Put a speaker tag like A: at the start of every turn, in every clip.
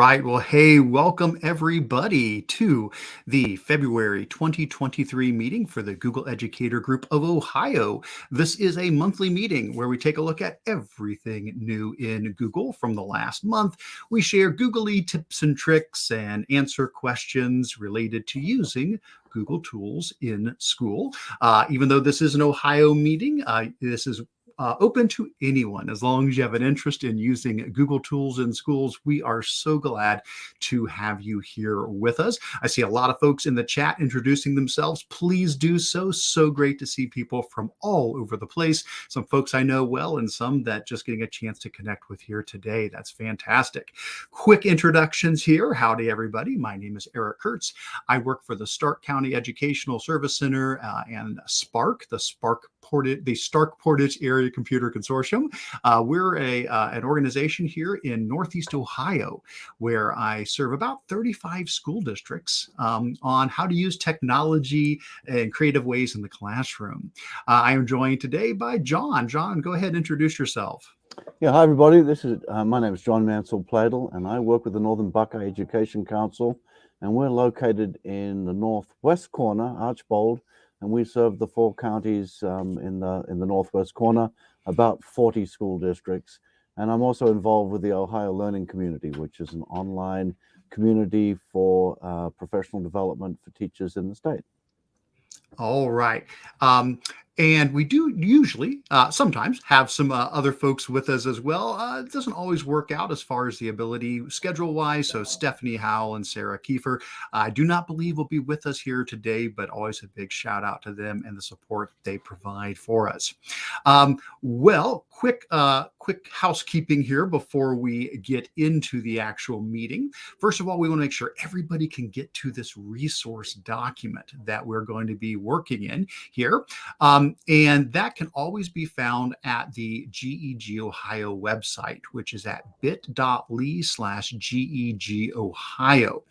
A: right. Well, hey, welcome everybody to the February 2023 meeting for the Google Educator Group of Ohio. This is a monthly meeting where we take a look at everything new in Google from the last month. We share Googly tips and tricks and answer questions related to using Google tools in school. Even though this is an Ohio meeting, this is open to anyone as long as you have an interest in using Google tools in schools. We are so glad to have you here with us. I see a lot of folks in the chat introducing themselves. Please do so. So great to see people from all over the place. Some folks I know well and some that just getting a chance to connect with here today. That's fantastic. Quick introductions here. Howdy, everybody. My name is Eric Kurtz. I work for the Stark County Educational Service Center and SPARC, the Stark Portage Area Computer Consortium. We're an organization here in Northeast Ohio where I serve about 35 school districts on how to use technology in creative ways in the classroom. I am joined today by John. John, go ahead and introduce yourself.
B: Yeah, hi everybody. My name is John Mansell-Pladel, and I work with the Northern Buckeye Education Council, and we're located in the northwest corner, Archbold, and we serve the 4 counties in the northwest corner, about 40 school districts. And I'm also involved with the Ohio Learning Community, which is an online community for professional development for teachers in the state.
A: All right. And we do usually sometimes have some other folks with us as well. It doesn't always work out as far as the ability schedule wise. So Stephanie Howell and Sarah Kiefer, I do not believe will be with us here today, but always a big shout out to them and the support they provide for us. Quick housekeeping here before we get into the actual meeting. First of all, we want to make sure everybody can get to this resource document that we're going to be working in here. And that can always be found at the GEG Ohio website, which is at bit.ly/GEG Ohio.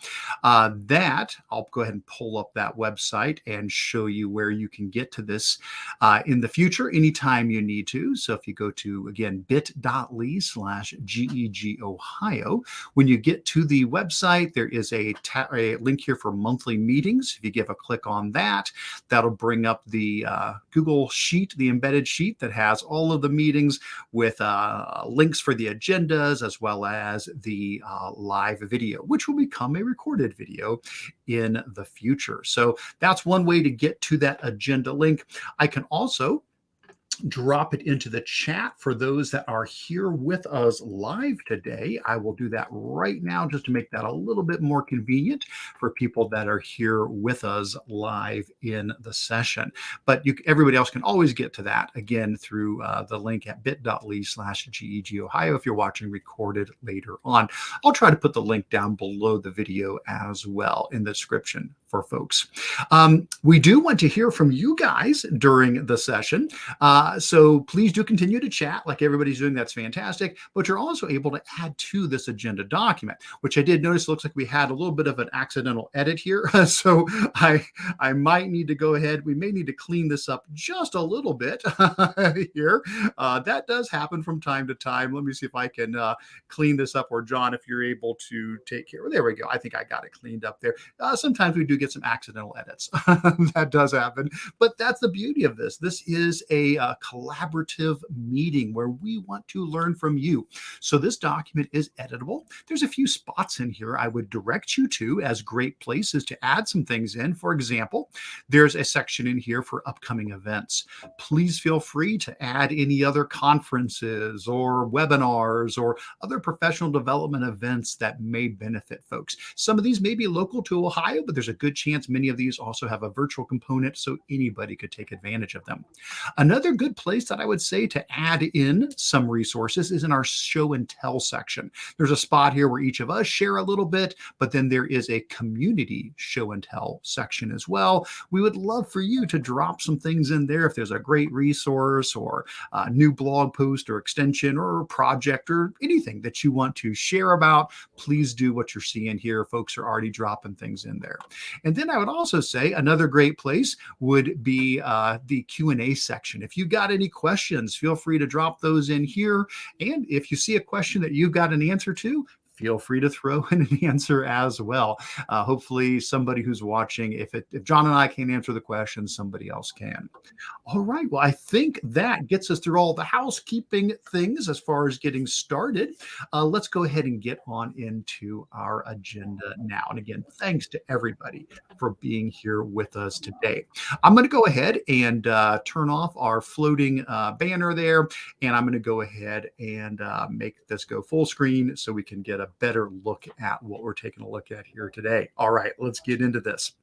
A: That I'll go ahead and pull up that website and show you where you can get to this in the future, anytime you need to. So if you go to, again, bit.ly/GEG Ohio, when you get to the website, there is a link here for monthly meetings. If you give a click on that, that'll bring up the Google Sheet, the embedded sheet that has all of the meetings with links for the agendas as well as the live video, which will become a recorded video in the future. So that's one way to get to that agenda link. I can also drop it into the chat for those that are here with us live today. I will do that right now just to make that a little bit more convenient for people that are here with us live in the session. But everybody else can always get to that again through the link at bit.ly/GEG Ohio if you're watching recorded later on. I'll try to put the link down below the video as well in the description for folks. We do want to hear from you guys during the session. So please do continue to chat like everybody's doing. That's fantastic. But you're also able to add to this agenda document, which I did notice looks like we had a little bit of an accidental edit here. So I might need to go ahead. We may need to clean this up just a little bit here. That does happen from time to time. Let me see if I can clean this up, or John, if you're able to take care. There we go. I think I got it cleaned up there. Sometimes we do get some accidental edits. That does happen. But that's the beauty of this. This is a collaborative meeting where we want to learn from you. So this document is editable. There's a few spots in here I would direct you to as great places to add some things in. For example, there's a section in here for upcoming events. Please feel free to add any other conferences or webinars or other professional development events that may benefit folks. Some of these may be local to Ohio, but there's a good chance many of these also have a virtual component, so anybody could take advantage of them. Another good place that I would say to add in some resources is in our show and tell section. There's a spot here where each of us share a little bit, but then there is a community show and tell section as well. We would love for you to drop some things in there if there's a great resource or a new blog post or extension or project or anything that you want to share about. Please do what you're seeing here. Folks are already dropping things in there. And then I would also say another great place would be the Q&A section. If you got any questions, feel free to drop those in here. And if you see a question that you've got an answer to, feel free to throw in an answer as well. Hopefully somebody who's watching, if John and I can't answer the question, somebody else can. All right. Well, I think that gets us through all the housekeeping things as far as getting started. Let's go ahead and get on into our agenda now. And again, thanks to everybody for being here with us today. I'm going to go ahead and turn off our floating banner there. And I'm going to go ahead and make this go full screen so we can get a better look at what we're taking a look at here today. All right, let's get into this.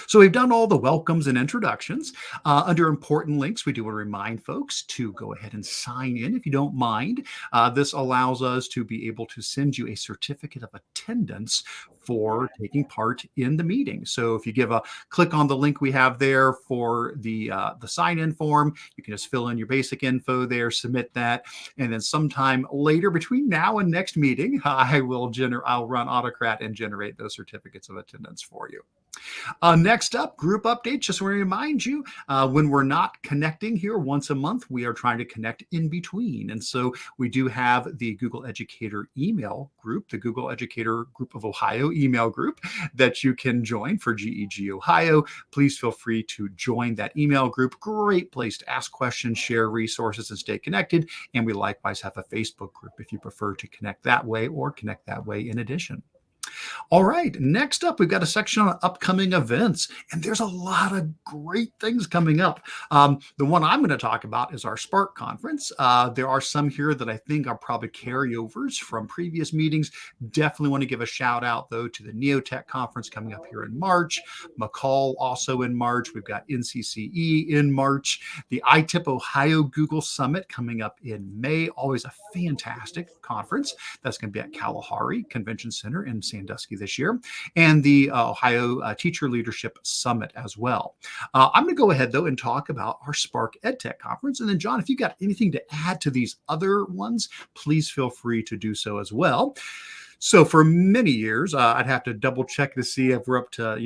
A: So we've done all the welcomes and introductions. Under important links, we do want to remind folks to go ahead and sign in if you don't mind. This allows us to be able to send you a certificate of attendance for taking part in the meeting. So if you give a click on the link we have there for the sign-in form, you can just fill in your basic info there, submit that, and then sometime later between now and next meeting, I'll run Autocrat and generate those certificates of attendance for you. Next up, group updates. Just want to remind you, when we're not connecting here once a month, we are trying to connect in between. And so we do have the Google Educator email group, the Google Educator Group of Ohio email group that you can join for GEG Ohio. Please feel free to join that email group. Great place to ask questions, share resources, and stay connected. And we likewise have a Facebook group if you prefer to connect that way or connect that way in addition. All right, next up, we've got a section on upcoming events, and there's a lot of great things coming up. The one I'm going to talk about is our Spark conference. There are some here that I think are probably carryovers from previous meetings. Definitely want to give a shout out, though, to the Neotech conference coming up here in March. McCall also in March. We've got NCCE in March. The iTip Ohio Google Summit coming up in May. Always a fantastic conference. That's going to be at Kalahari Convention Center in Sandusky this year, and the Ohio Teacher Leadership Summit as well. I'm going to go ahead, though, and talk about our Spark EdTech Conference. And then, John, if you got anything to add to these other ones, please feel free to do so as well. So for many years, I'd have to double check to see if we're up to,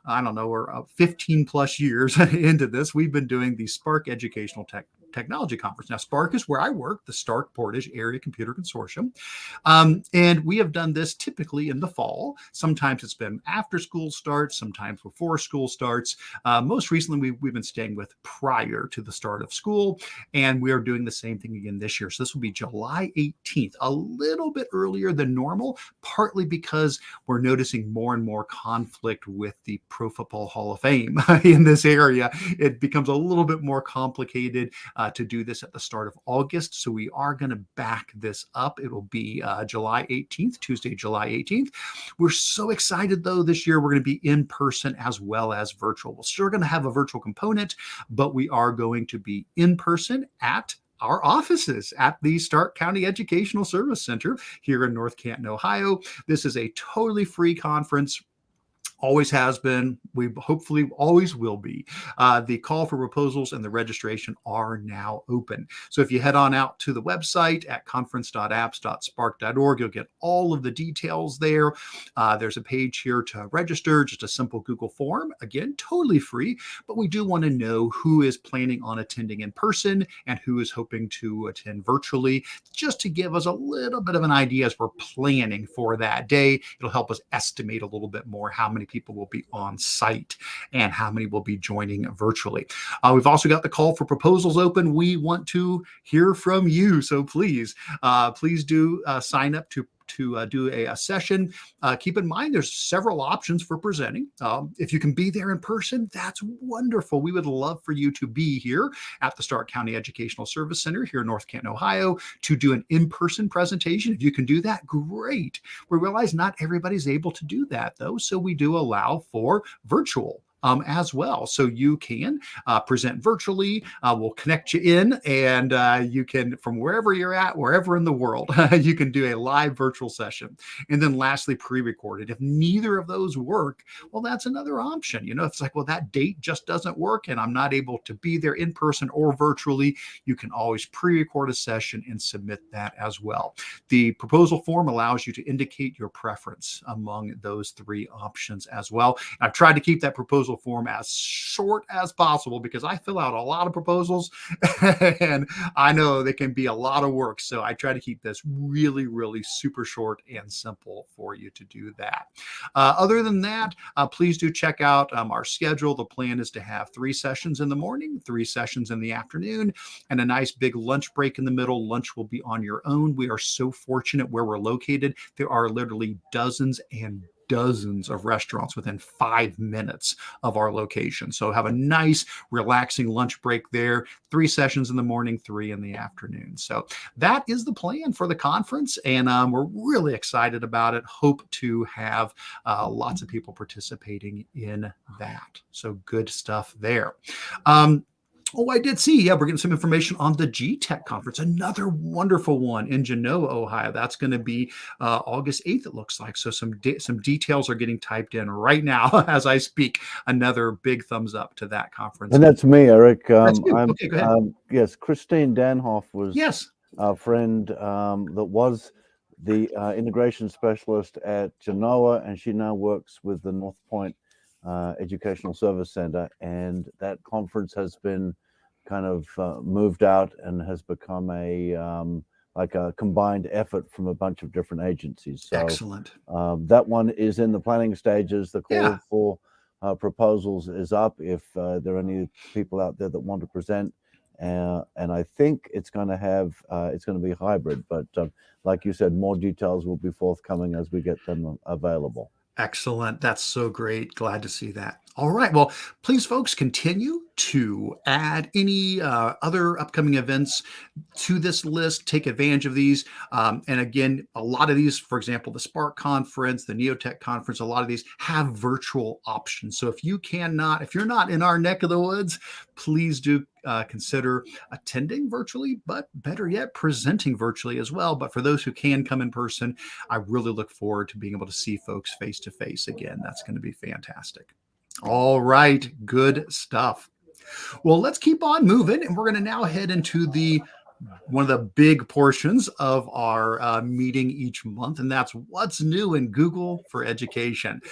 A: I don't know, we're 15 plus years into this. We've been doing the Spark Educational Technology Conference. Now, Spark is where I work, the Stark Portage Area Computer Consortium. And we have done this typically in the fall. Sometimes it's been after school starts, sometimes before school starts. Most recently, we've been staying with prior to the start of school, and we are doing the same thing again this year. So this will be July 18th, a little bit earlier than normal, partly because we're noticing more and more conflict with the Pro Football Hall of Fame in this area. It becomes a little bit more complicated to do this at the start of August. So we are going to back this up. It will be July 18th, Tuesday, July 18th. We're so excited, though, this year we're going to be in person as well as virtual. We're still going to have a virtual component, but we are going to be in person at our offices at the Stark County Educational Service Center here in North Canton, Ohio. This is a totally free conference. Always has been. We hopefully always will be. The call for proposals and the registration are now open. So if you head on out to the website at conference.apps.spark.org, you'll get all of the details there. There's a page here to register, just a simple Google form. Again, totally free, but we do want to know who is planning on attending in person and who is hoping to attend virtually, just to give us a little bit of an idea as we're planning for that day. It'll help us estimate a little bit more how many people will be on site and how many will be joining virtually. We've also got the call for proposals open. We want to hear from you. So please do sign up to do a session. Keep in mind, there's several options for presenting. If you can be there in person, that's wonderful. We would love for you to be here at the Stark County Educational Service Center here in North Canton, Ohio, to do an in-person presentation. If you can do that, great. We realize not everybody's able to do that, though, so we do allow for virtual as well. So you can present virtually. We'll connect you in, and you can, from wherever you're at, wherever in the world, you can do a live virtual session. And then lastly, pre-recorded. If neither of those work, well, that's another option. If it's like, well, that date just doesn't work and I'm not able to be there in person or virtually, you can always pre-record a session and submit that as well. The proposal form allows you to indicate your preference among those three options as well. I've tried to keep that proposal proposal form as short as possible because I fill out a lot of proposals and I know they can be a lot of work. So I try to keep this really, really super short and simple for you to do that. Other than that, please do check out our schedule. The plan is to have 3 sessions in the morning, 3 sessions in the afternoon, and a nice big lunch break in the middle. Lunch will be on your own. We are so fortunate where we're located. There are literally dozens and dozens of restaurants within 5 minutes of our location. So have a nice, relaxing lunch break there. 3 sessions in the morning, 3 in the afternoon. So that is the plan for the conference, and we're really excited about it. Hope to have lots of people participating in that. So good stuff there. Oh, I did see. Yeah, we're getting some information on the GTech conference, another wonderful one in Genoa, Ohio. That's going to be August 8th, it looks like. So some details are getting typed in right now as I speak. Another big thumbs up to that conference.
B: And that's me, Eric.
A: That's you. Okay, go ahead.
B: Yes, Christine Danhoff was
A: Yes.
B: a friend that was the integration specialist at Genoa, and she now works with the North Point Educational Service Center, and that conference has been kind of moved out and has become a like a combined effort from a bunch of different agencies. So
A: excellent.
B: That one is in the planning stages. The call for proposals is up if there are any people out there that want to present. And I think it's going to be hybrid, but like you said, more details will be forthcoming as we get them available.
A: Excellent. That's so great. Glad to see that. All right. Well, please, folks, continue to add any other upcoming events to this list. Take advantage of these. And again, a lot of these, for example, the Spark conference, the Neotech conference, a lot of these have virtual options. So if you're not in our neck of the woods, please do consider attending virtually, but better yet, presenting virtually as well. But for those who can come in person, I really look forward to being able to see folks face to face again. That's going to be fantastic. All right, good stuff. Well, let's keep on moving, and we're going to now head into one of the big portions of our meeting each month, and that's what's new in Google for Education.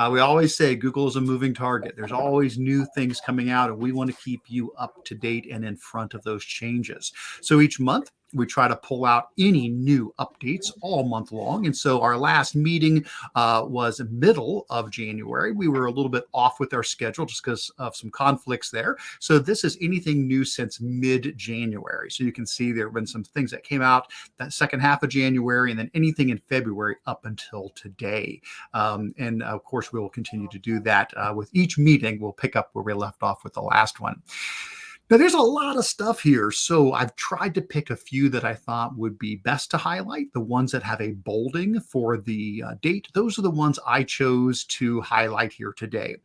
A: We always say Google is a moving target. There's always new things coming out, and we want to keep you up to date and in front of those changes. So each month, we try to pull out any new updates all month long. And so our last meeting was middle of January. We were a little bit off with our schedule just because of some conflicts there. So this is anything new since mid-January. So you can see there have been some things that came out that second half of January, and then anything in February up until today. And of course, we will continue to do that with each meeting. We'll pick up where we left off with the last one. Now, there's a lot of stuff here, so I've tried to pick a few that I thought would be best to highlight. The ones that have a bolding for the date, those are the ones I chose to highlight here today.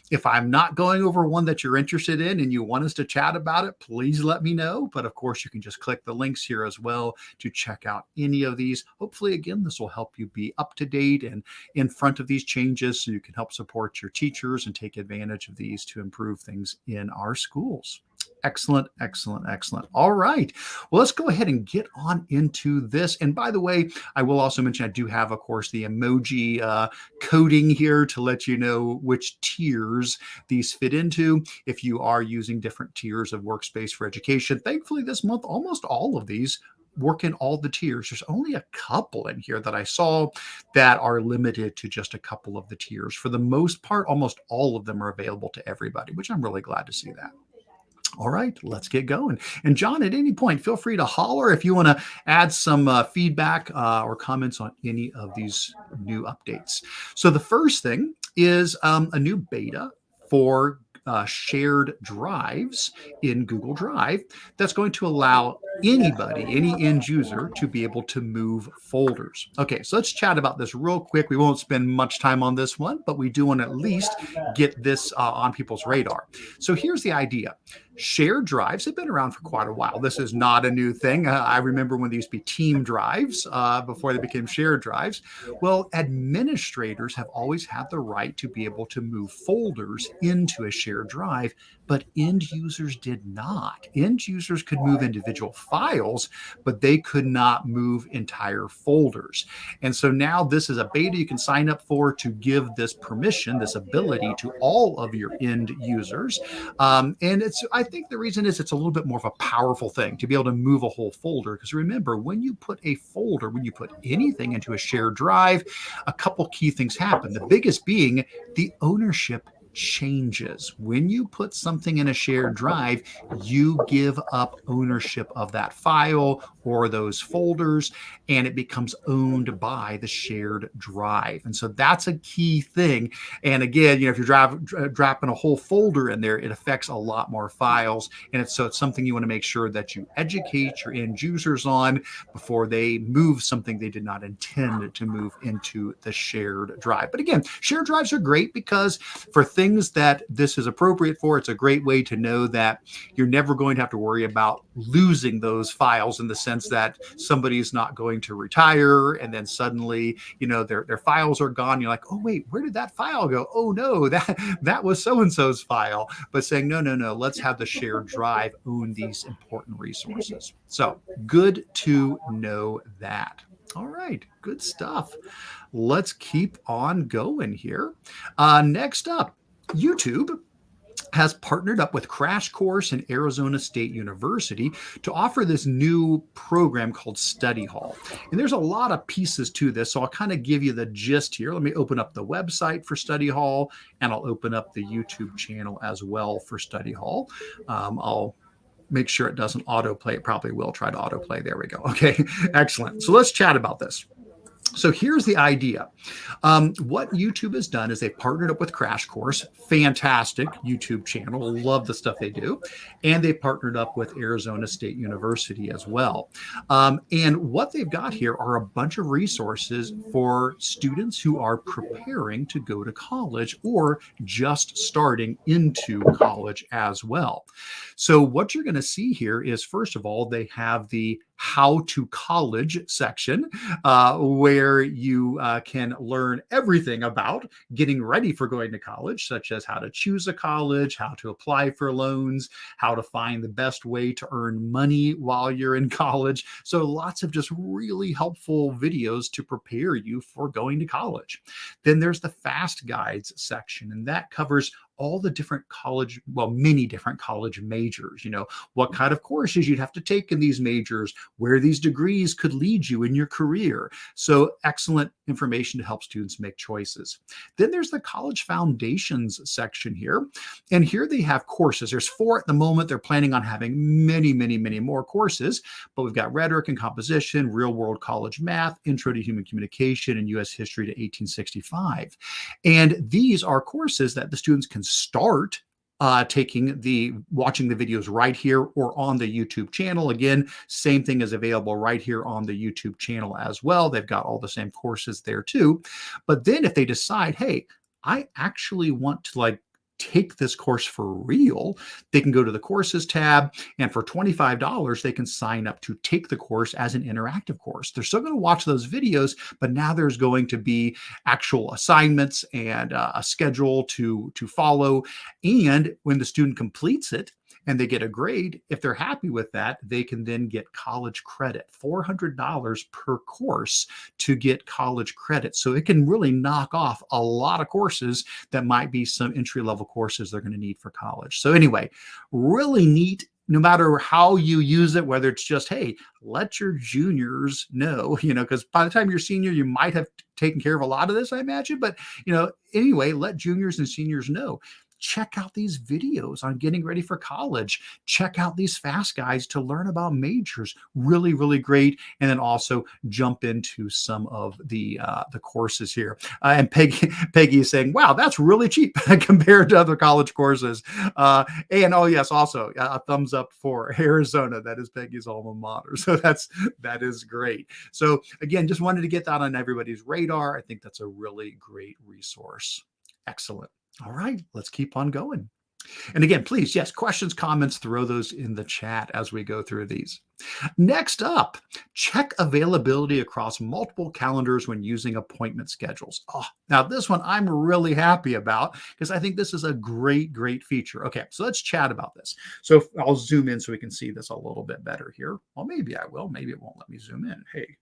A: If I'm not going over one that you're interested in and you want us to chat about it, please let me know. But of course, you can just click the links here as well to check out any of these. Hopefully, again, this will help you be up to date and in front of these changes so you can help support your teachers and take advantage of these to improve things in our schools. Excellent, excellent, excellent. All right. Well, let's go ahead and get on into this. And by the way, I will also mention I do have, of course, the emoji coding here to let you know which tiers these fit into if you are using different tiers of Workspace for Education. Thankfully, this month, almost all of these work in all the tiers. There's only a couple in here that I saw that are limited to just a couple of the tiers. For the most part, almost all of them are available to everybody, which I'm really glad to see that. All right, let's get going. And John, at any point, feel free to holler if you want to add some feedback or comments on any of these new updates. So the first thing is a new beta for shared drives in Google Drive that's going to allow anybody, any end user, to be able to move folders. Okay, so let's chat about this real quick. We won't spend much time on this one, but we do want to at least get this on people's radar. So here's the idea. Shared drives have been around for quite a while. This is not a new thing. I remember when they used to be team drives before they became shared drives. Well, administrators have always had the right to be able to move folders into a shared shared drive, but end users did not. End users could move individual files, but they could not move entire folders. And so now this is a beta you can sign up for to give this permission, this ability to all of your end users. And I think the reason is it's a little bit more of a powerful thing to be able to move a whole folder. Because remember, when you put a folder, when you put anything into a shared drive, a couple key things happen. The biggest being the ownership changes. When you put something in a shared drive, you give up ownership of that file or those folders, and it becomes owned by the shared drive. And so that's a key thing. And again, if you're dropping a whole folder in there, it affects a lot more files. And it's something you want to make sure that you educate your end users on before they move something they did not intend to move into the shared drive. But again, shared drives are great because for things that this is appropriate for, it's a great way to know that you're never going to have to worry about losing those files, in the sense that somebody's not going to retire and then suddenly, their files are gone. You're like, oh wait, where did that file go? Oh no, that was so-and-so's file. But saying, no, let's have the shared drive own these important resources. So good to know that. All right, good stuff. Let's keep on going here. Next up, YouTube has partnered up with Crash Course and Arizona State University to offer this new program called Study Hall. And there's a lot of pieces to this, so I'll kind of give you the gist here. Let me open up the website for Study Hall, and I'll open up the YouTube channel as well for Study Hall. I'll make sure it doesn't autoplay. It probably will try to autoplay. There we go. Okay, excellent. So let's chat about this. So here's the idea. What YouTube has done is they've partnered up with Crash Course, fantastic YouTube channel, love the stuff they do, and they've partnered up with Arizona State University as well. And what they've got here are a bunch of resources for students who are preparing to go to college or just starting into college as well. So what you're going to see here is, first of all, they have the How to College section, where you can learn everything about getting ready for going to college, such as how to choose a college, how to apply for loans, how to find the best way to earn money while you're in college. So lots of just really helpful videos to prepare you for going to college. Then there's the Fast Guides section, and that covers all the different college, many different college majors, what kind of courses you'd have to take in these majors, where these degrees could lead you in your career. So excellent information to help students make choices. Then there's the College Foundations section here. And here they have courses. There's 4 at the moment. They're planning on having many, many, many more courses, but we've got Rhetoric and Composition, Real World College Math, Intro to Human Communication, and U.S. History to 1865. And these are courses that the students can start watching the videos right here or on the YouTube channel. Again, same thing is available right here on the YouTube channel as well. They've got all the same courses there too. But then if they decide, hey, I actually want to take this course for real, they can go to the courses tab, and for $25 they can sign up to take the course as an interactive course. They're still going to watch those videos, but now there's going to be actual assignments and a schedule to follow. And when the student completes it and they get a grade, if they're happy with that, they can then get college credit, $400 per course to get college credit. So it can really knock off a lot of courses that might be some entry-level courses they're going to need for college. So anyway, really neat. No matter how you use it, whether it's just, hey, let your juniors know, because by the time you're senior, you might have taken care of a lot of this, I imagine. But, anyway, let juniors and seniors know. Check out these videos on getting ready for college. Check out these Fast Guides to learn about majors. Really, really great. And then also jump into some of the courses here. And Peggy is saying, wow, that's really cheap compared to other college courses. And oh yes, also a thumbs up for Arizona. That is Peggy's alma mater. So that is great. So again, just wanted to get that on everybody's radar. I think that's a really great resource. Excellent. All right, let's keep on going. And again, please, yes, questions, comments, throw those in the chat as we go through these. Next up, check availability across multiple calendars when using appointment schedules. Oh, now this one I'm really happy about because I think this is a great, great feature. Okay, so let's chat about this. So I'll zoom in so we can see this a little bit better here. Well, maybe I will. Maybe it won't let me zoom in. Hey,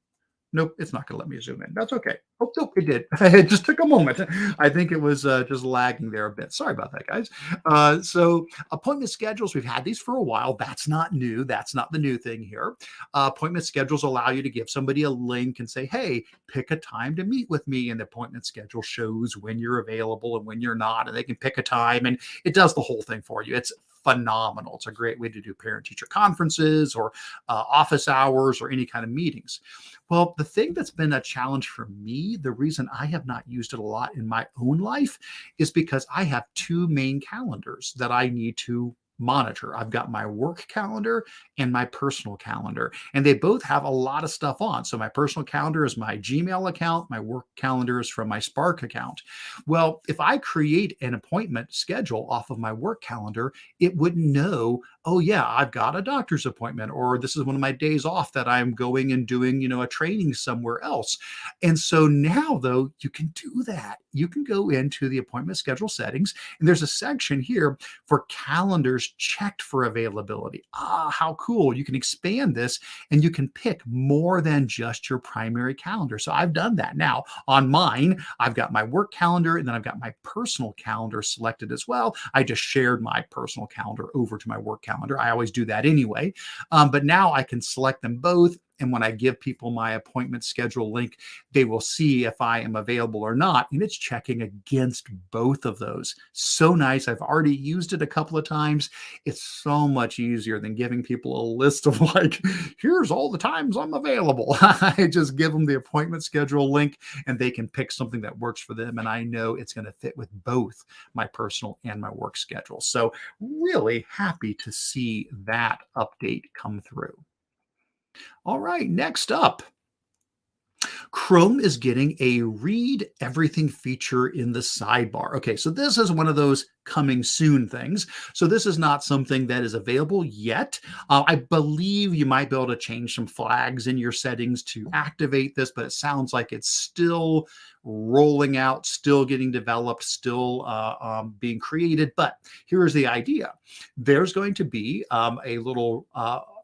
A: nope, it's not going to let me zoom in. That's okay. Oh, nope, it did. It just took a moment. I think it was just lagging there a bit. Sorry about that, guys. So appointment schedules, we've had these for a while. That's not new. That's not the new thing here. Appointment schedules allow you to give somebody a link and say, hey, pick a time to meet with me. And the appointment schedule shows when you're available and when you're not. And they can pick a time and it does the whole thing for you. It's phenomenal. It's a great way to do parent-teacher conferences or office hours or any kind of meetings. Well, the thing that's been a challenge for me, the reason I have not used it a lot in my own life is because I have two main calendars that I need to monitor. I've got my work calendar and my personal calendar, and they both have a lot of stuff on. So my personal calendar is my Gmail account, my work calendar is from my Spark account. Well, if I create an appointment schedule off of my work calendar, it wouldn't know, oh yeah, I've got a doctor's appointment, or this is one of my days off that I'm going and doing, a training somewhere else. And so now though, you can do that. You can go into the appointment schedule settings, and there's a section here for calendars checked for availability. Ah, how cool. You can expand this and you can pick more than just your primary calendar. So I've done that. Now on mine, I've got my work calendar and then I've got my personal calendar selected as well. I just shared my personal calendar over to my work calendar. I always do that anyway. But now I can select them both. And when I give people my appointment schedule link, they will see if I am available or not. And it's checking against both of those. So nice. I've already used it a couple of times. It's so much easier than giving people a list of like, here's all the times I'm available. I just give them the appointment schedule link and they can pick something that works for them. And I know it's going to fit with both my personal and my work schedule. So really happy to see that update come through. All right, next up, Chrome is getting a read everything feature in the sidebar. Okay, so this is one of those coming soon things. So this is not something that is available yet. I believe you might be able to change some flags in your settings to activate this, but it sounds like it's still rolling out, still getting developed, still being created. But here's the idea. There's going to be a little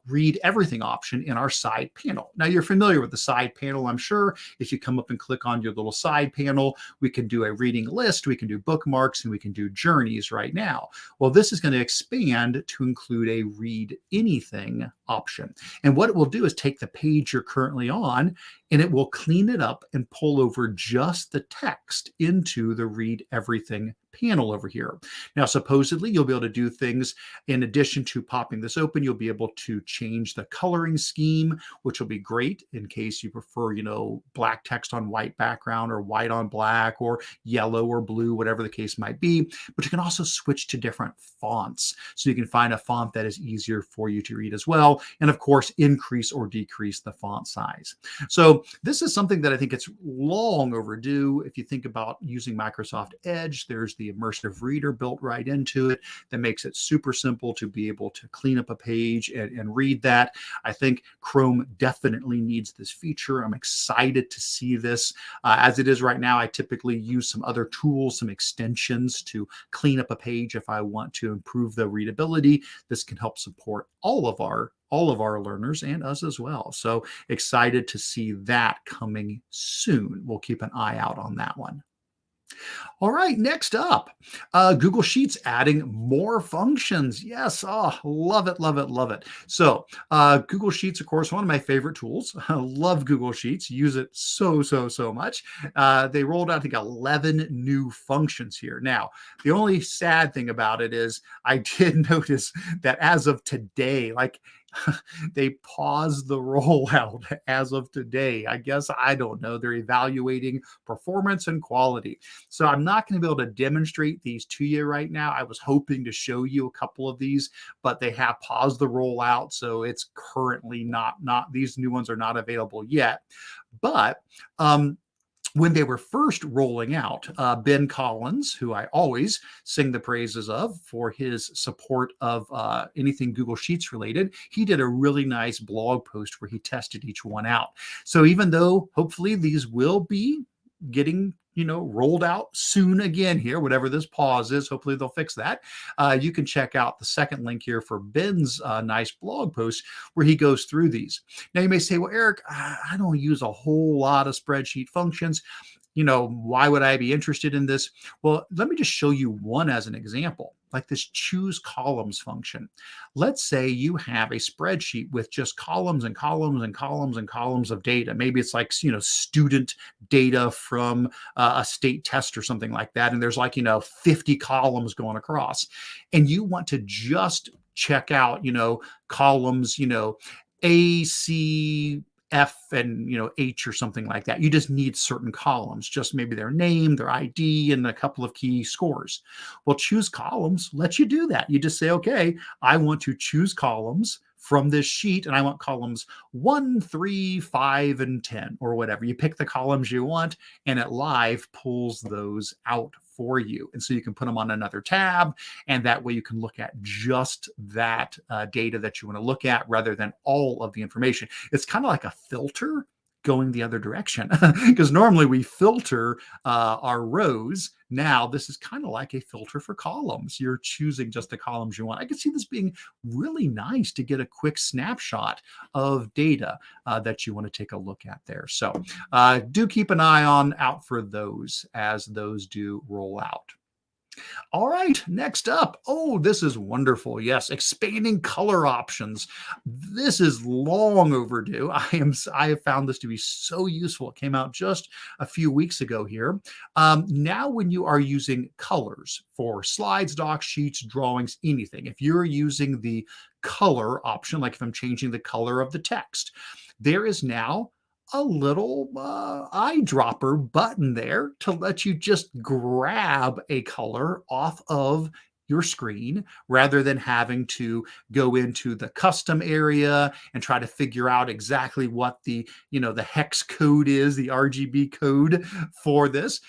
A: read everything option in our side panel. Now you're familiar with the side panel, I'm sure. If you come up and click on your little side panel, we can do a reading list, we can do bookmarks, and we can do journeys right now. Well, this is going to expand to include a read anything option. And what it will do is take the page you're currently on and it will clean it up and pull over just the text into the read everything panel over here. Now, supposedly you'll be able to do things in addition to popping this open. You'll be able to change the coloring scheme, which will be great in case you prefer, black text on white background or white on black or yellow or blue, whatever the case might be. But you can also switch to different fonts. So you can find a font that is easier for you to read as well. And of course, increase or decrease the font size. So this is something that I think it's long overdue. If you think about using Microsoft Edge, there's the immersive reader built right into it that makes it super simple to be able to clean up a page and read that. I think Chrome definitely needs this feature. I'm excited to see this. As it is right now, I typically use some other tools, some extensions to clean up a page if I want to improve the readability. This can help support all of our learners and us as well. So excited to see that coming soon. We'll keep an eye out on that one. All right, next up, Google Sheets adding more functions. Yes, love it, love it, love it. So Google Sheets, of course, one of my favorite tools. I love Google Sheets, use it so much. They rolled out, I think, 11 new functions here. Now, the only sad thing about it is I did notice that as of today, they paused the rollout as of today. I guess, I don't know, they're evaluating performance and quality. So I'm not going to be able to demonstrate these to you right now. I was hoping to show you a couple of these, but they have paused the rollout. So it's currently not these new ones are not available yet. But when they were first rolling out, Ben Collins, who I always sing the praises of for his support of anything Google Sheets related, he did a really nice blog post where he tested each one out. So even though hopefully these will be getting rolled out soon again here, whatever this pause is, hopefully they'll fix that. You can check out the second link here for Ben's nice blog post where he goes through these. Now you may say, well, Eric, I don't use a whole lot of spreadsheet functions. Why would I be interested in this? Well, let me just show you one as an example, like this choose columns function. Let's say you have a spreadsheet with just columns and columns and columns and columns of data. Maybe it's like, student data from a state test or something like that. And there's like, 50 columns going across. And you want to just check out, columns, A, C, F and H or something like that. You just need certain columns, just maybe their name, their ID, and a couple of key scores. Well, choose columns lets you do that. You just say, okay, I want to choose columns from this sheet, and I want columns 1, 3, 5, and 10, or whatever. You pick the columns you want, and it live pulls those out for you. And so you can put them on another tab, and that way you can look at just that data that you want to look at rather than all of the information. It's kind of like a filter going the other direction because normally we filter our rows. Now this is kind of like a filter for columns. You're choosing just the columns you want. I can see this being really nice to get a quick snapshot of data that you want to take a look at there. So do keep an eye out for those as those do roll out. All right, next up. Oh, this is wonderful. Yes, expanding color options. This is long overdue. I have found this to be so useful. It came out just a few weeks ago here. Now, when you are using colors for slides, docs, sheets, drawings, anything, if you're using the color option, like if I'm changing the color of the text, there is now a little eyedropper button there to let you just grab a color off of your screen rather than having to go into the custom area and try to figure out exactly what the hex code is, the RGB code for this.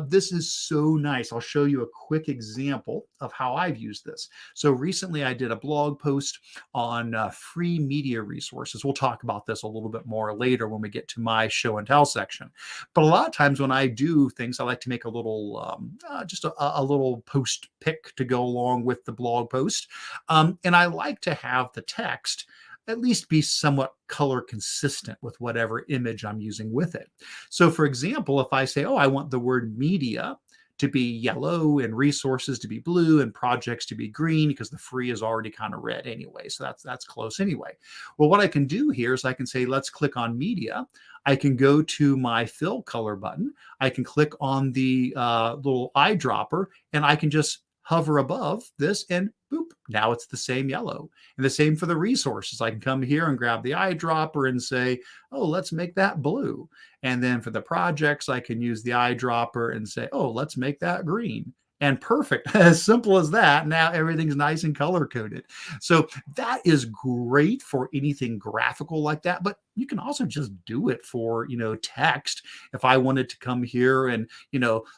A: This is so nice. I'll show you a quick example of how I've used this. So recently I did a blog post on free media resources. We'll talk about this a little bit more later when we get to my show and tell section. But a lot of times when I do things, I like to make a little, just a little post pick to go along with the blog post. And I like to have the text at least be somewhat color consistent with whatever image I'm using with it. So for example, if I say, oh, I want the word media to be yellow and resources to be blue and projects to be green, because the free is already kind of red anyway. So that's close anyway. Well, what I can do here is I can say, let's click on media. I can go to my fill color button. I can click on the little eyedropper, and I can just hover above this and boop, now it's the same yellow. And the same for the resources. I can come here and grab the eyedropper and say, oh, let's make that blue. And then for the projects, I can use the eyedropper and say, oh, let's make that green. And perfect, as simple as that. Now everything's nice and color coded. So that is great for anything graphical like that, but you can also just do it for, text. If I wanted to come here and,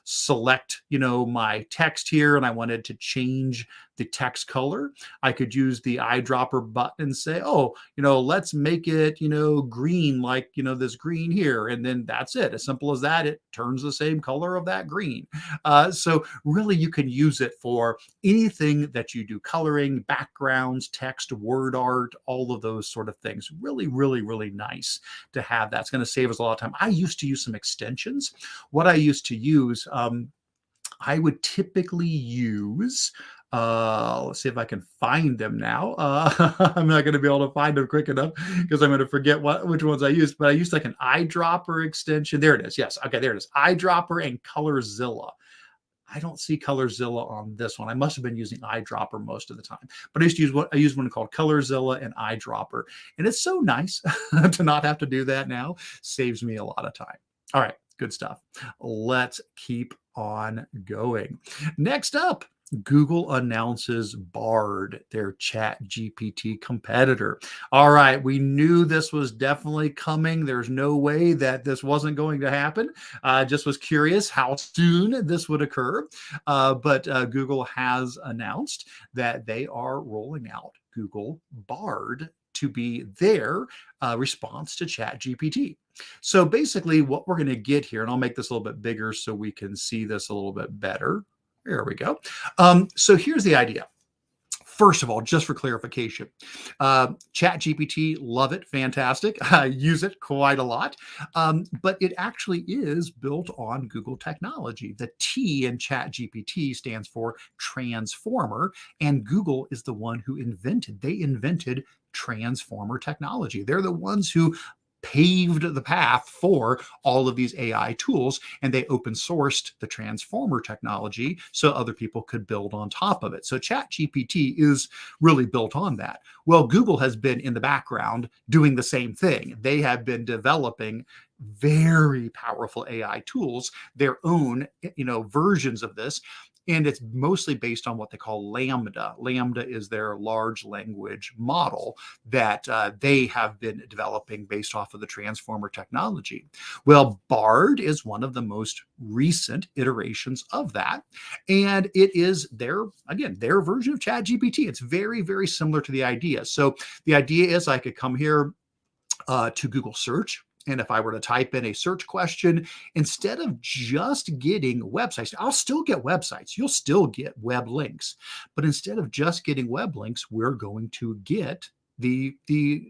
A: select, my text here and I wanted to change the text color, I could use the eyedropper button and say, oh, let's make it, green, like, this green here. And then that's it. As simple as that, it turns the same color of that green. So really you can use it for anything that you do, coloring, backgrounds, text, word art, all of those sort of things. Really, really, really nice to have that. It's going to save us a lot of time. I used to use some extensions. What I used to use, I would typically use, let's see if I can find them now. I'm not going to be able to find them quick enough because I'm going to forget which ones I used, but I used like an eyedropper extension. There it is. Yes. Okay, there it is. Eyedropper and Colorzilla. I don't see Colorzilla on this one. I must have been using eyedropper most of the time, but I use one called Colorzilla and eyedropper, and it's so nice to not have to do that now. Saves me a lot of time. All right, good stuff. Let's keep on going. Next up, Google announces Bard, their Chat GPT competitor. All right, we knew this was definitely coming. There's no way that this wasn't going to happen. Just was curious how soon this would occur. But Google has announced that they are rolling out Google Bard to be their response to Chat GPT. So basically, what we're going to get here, and I'll make this a little bit bigger so we can see this a little bit better. There we go. So here's the idea. First of all, just for clarification, ChatGPT, love it, fantastic. I use it quite a lot, but it actually is built on Google technology. The T in ChatGPT stands for transformer, and Google is the one who they invented transformer technology. They're the ones who paved the path for all of these AI tools, and they open sourced the transformer technology so other people could build on top of it. So ChatGPT is really built on that. Well, Google has been in the background doing the same thing. They have been developing very powerful AI tools, their own, versions of this. And it's mostly based on what they call Lambda. Lambda is their large language model that they have been developing based off of the transformer technology. Well, Bard is one of the most recent iterations of that. And it is their version of ChatGPT. It's very, very similar to the idea. So the idea is I could come here to Google search. And if I were to type in a search question, instead of just getting websites, I'll still get websites. You'll still get web links. But instead of just getting web links, we're going to get the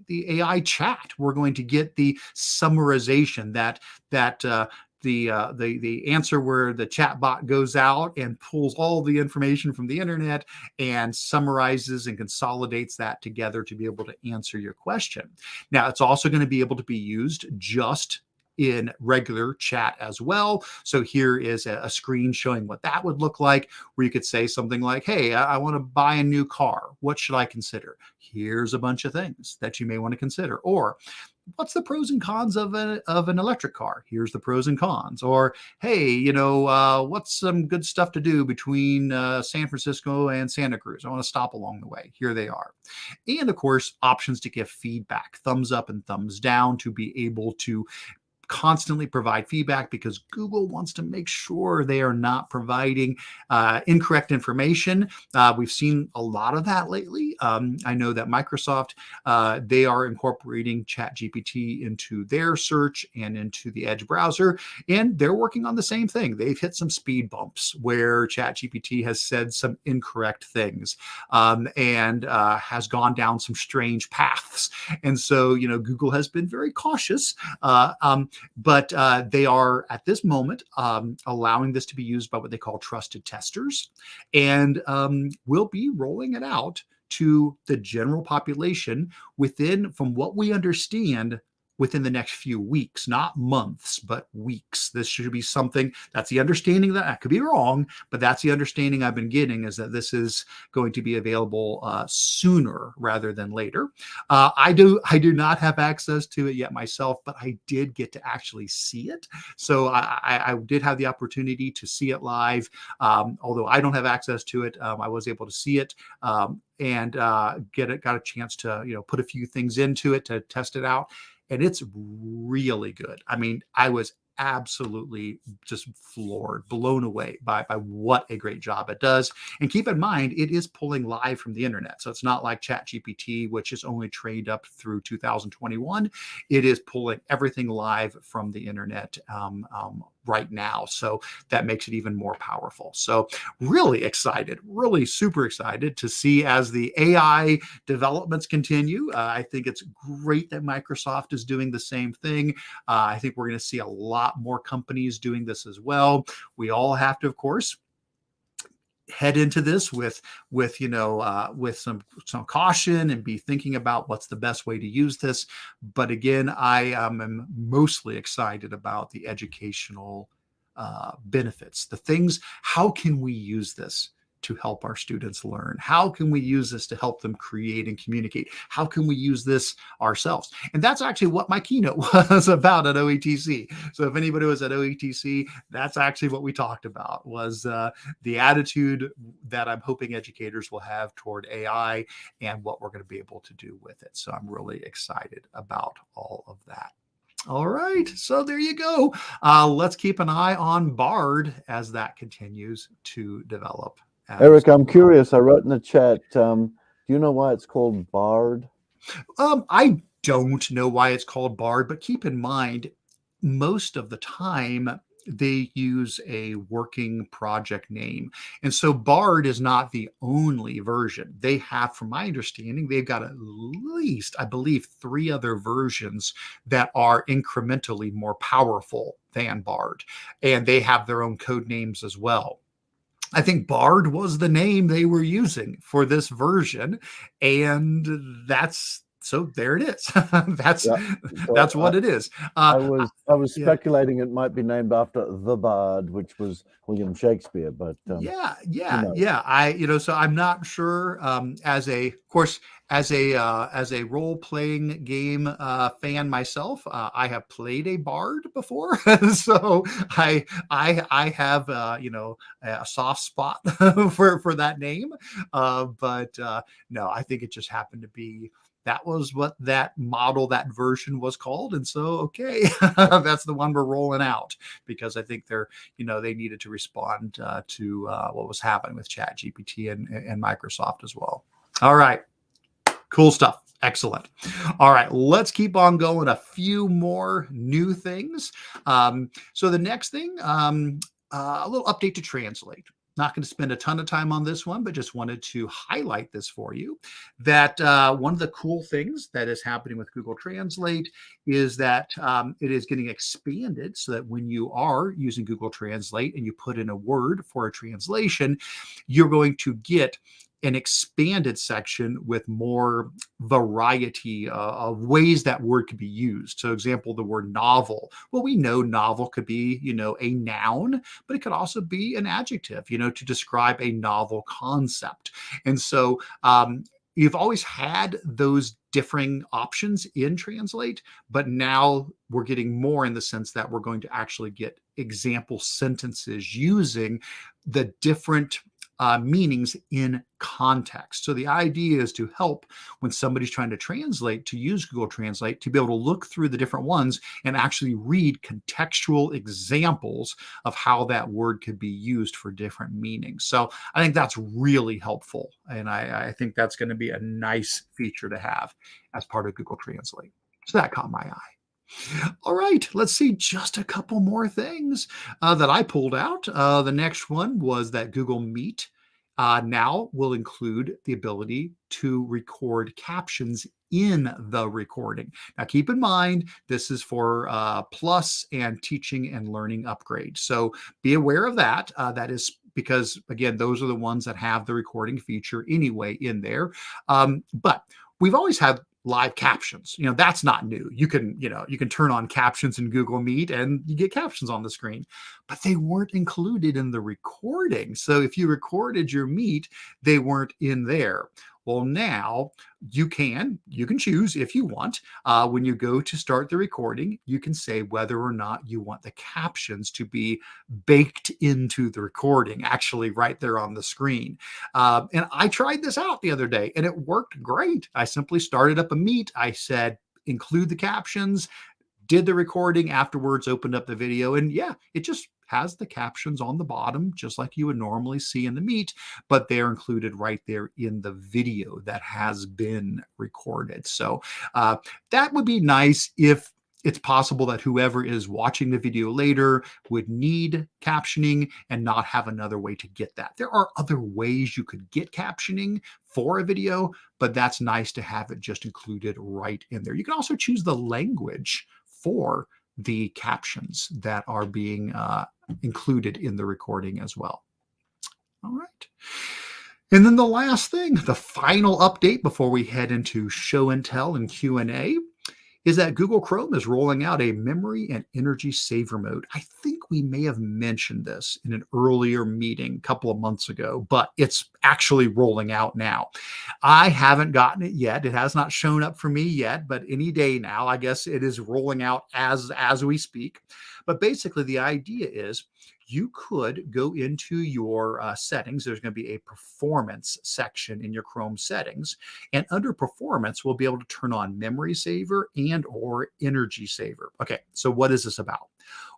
A: AI chat. We're going to get the summarization that the answer where the chat bot goes out and pulls all the information from the internet and summarizes and consolidates that together to be able to answer your question. Now, it's also going to be able to be used just in regular chat as well. So here is a screen showing what that would look like, where you could say something like, hey, I want to buy a new car. What should I consider? Here's a bunch of things that you may want to consider. Or what's the pros and cons of an electric car? Here's the pros and cons. Or, hey, what's some good stuff to do between San Francisco and Santa Cruz? I want to stop along the way. Here they are. And of course, options to give feedback, thumbs up and thumbs down, to be able to constantly provide feedback, because Google wants to make sure they are not providing incorrect information. We've seen a lot of that lately. I know that Microsoft, they are incorporating ChatGPT into their search and into the Edge browser, and they're working on the same thing. They've hit some speed bumps where ChatGPT has said some incorrect things and has gone down some strange paths. And so, Google has been very cautious. But they are at this moment allowing this to be used by what they call trusted testers, and will be rolling it out to the general population from what we understand, within the next few weeks, not months, but weeks. This should be something, that's the understanding, that I could be wrong, but that's the understanding I've been getting, is that this is going to be available sooner rather than later. I do not have access to it yet myself, but I did get to actually see it. So I did have the opportunity to see it live. Although I don't have access to it, I was able to see it and got a chance to put a few things into it to test it out. And it's really good. I mean, I was absolutely just floored, blown away by what a great job it does. And keep in mind, it is pulling live from the internet. So it's not like ChatGPT, which is only trained up through 2021. It is pulling everything live from the internet right now. So that makes it even more powerful. So really excited, really super excited to see as the AI developments continue. I think it's great that Microsoft is doing the same thing. I think we're going to see a lot more companies doing this as well. We all have to, of course, head into this with some caution and be thinking about what's the best way to use this. But again, I am mostly excited about the educational benefits, the things. How can we use this to help our students learn? How can we use this to help them create and communicate? How can we use this ourselves? And that's actually what my keynote was about at OETC. So if anybody was at OETC, that's actually what we talked about, was the attitude that I'm hoping educators will have toward AI and what we're going to be able to do with it. So I'm really excited about all of that. All right, so there you go. Let's keep an eye on Bard as that continues to develop.
B: Eric, I'm curious. I wrote in the chat, do you know why it's called Bard?
A: I don't know why it's called Bard, but keep in mind, most of the time, they use a working project name. And so Bard is not the only version. They have, from my understanding, they've got at least, I believe, 3 other versions that are incrementally more powerful than Bard. And they have their own code names as well. I think Bard was the name they were using for this version. And so there it is. That's what it is.
B: I was speculating it might be named after the Bard, which was William Shakespeare, but
A: so I'm not sure. As a role-playing game fan myself, I have played a bard before, so I have a soft spot for that name. But no, I think it just happened to be that was what that version was called. And so, okay, that's the one we're rolling out, because I think they needed to respond to what was happening with ChatGPT and Microsoft as well. All right. Cool stuff. Excellent. All right, let's keep on going. A few more new things. So the next thing, a little update to Translate. Not going to spend a ton of time on this one, but just wanted to highlight this for you, that one of the cool things that is happening with Google Translate is that it is getting expanded, so that when you are using Google Translate and you put in a word for a translation, you're going to get an expanded section with more variety of ways that word could be used. So example, the word novel. Well, we know novel could be, a noun, but it could also be an adjective, to describe a novel concept. And so you've always had those differing options in Translate, but now we're getting more in the sense that we're going to actually get example sentences using the different meanings in context. So the idea is to help when somebody's trying to translate, to use Google Translate, to be able to look through the different ones and actually read contextual examples of how that word could be used for different meanings. So I think that's really helpful. And I think that's going to be a nice feature to have as part of Google Translate. So that caught my eye. All right, let's see just a couple more things that I pulled out. The next one was that Google Meet now will include the ability to record captions in the recording. Now, keep in mind, this is for Plus and teaching and learning upgrade. So be aware of that. That is because, again, those are the ones that have the recording feature anyway in there. But we've always had live captions. That's not new. You can turn on captions in Google Meet and you get captions on the screen, but they weren't included in the recording. So if you recorded your Meet, they weren't in there. Well, now you can choose if you want. When you go to start the recording, you can say whether or not you want the captions to be baked into the recording, actually right there on the screen. And I tried this out the other day and it worked great. I simply started up a Meet. I said, include the captions, did the recording afterwards, opened up the video, and yeah, it just has the captions on the bottom, just like you would normally see in the Meet, but they're included right there in the video that has been recorded. So that would be nice if it's possible that whoever is watching the video later would need captioning and not have another way to get that. There are other ways you could get captioning for a video, but that's nice to have it just included right in there. You can also choose the language for the captions that are being included in the recording as well. All right. And then the last thing, the final update before we head into show and tell and Q&A, is that Google Chrome is rolling out a memory and energy saver mode. I think think we may have mentioned this in an earlier meeting a couple of months ago, but it's actually rolling out now. I haven't gotten it yet. It has not shown up for me yet, but any day now, I guess it is rolling out as we speak. But basically, the idea is you could go into your settings. There's going to be a performance section in your Chrome settings. And under performance, we'll be able to turn on memory saver and or energy saver. Okay, so what is this about?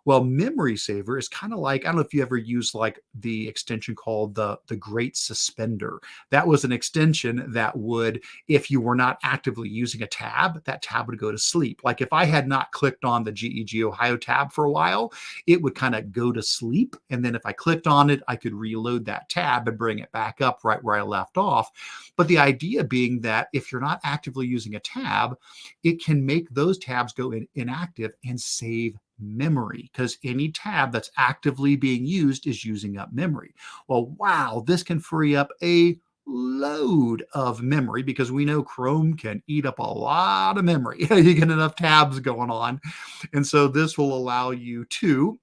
A: Well, memory saver is kind of like, I don't know if you ever used like the extension called the Great Suspender. That was an extension that would, if you were not actively using a tab, that tab would go to sleep. Like if I had not clicked on the GEG Ohio tab for a while, it would kind of go to sleep. And then if I clicked on it, I could reload that tab and bring it back up right where I left off. But the idea being that if you're not actively using a tab, it can make those tabs go inactive and save memory, because any tab that's actively being used is using up memory. Well, wow, this can free up a load of memory, because we know Chrome can eat up a lot of memory. You get enough tabs going on. And so this will allow you to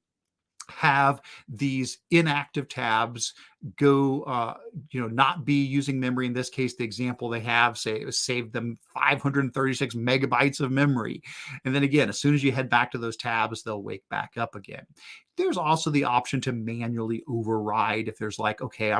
A: have these inactive tabs go, not be using memory. In this case, the example they have, say it was saved them 536 megabytes of memory. And then again, as soon as you head back to those tabs, they'll wake back up again. There's also the option to manually override if there's like, okay,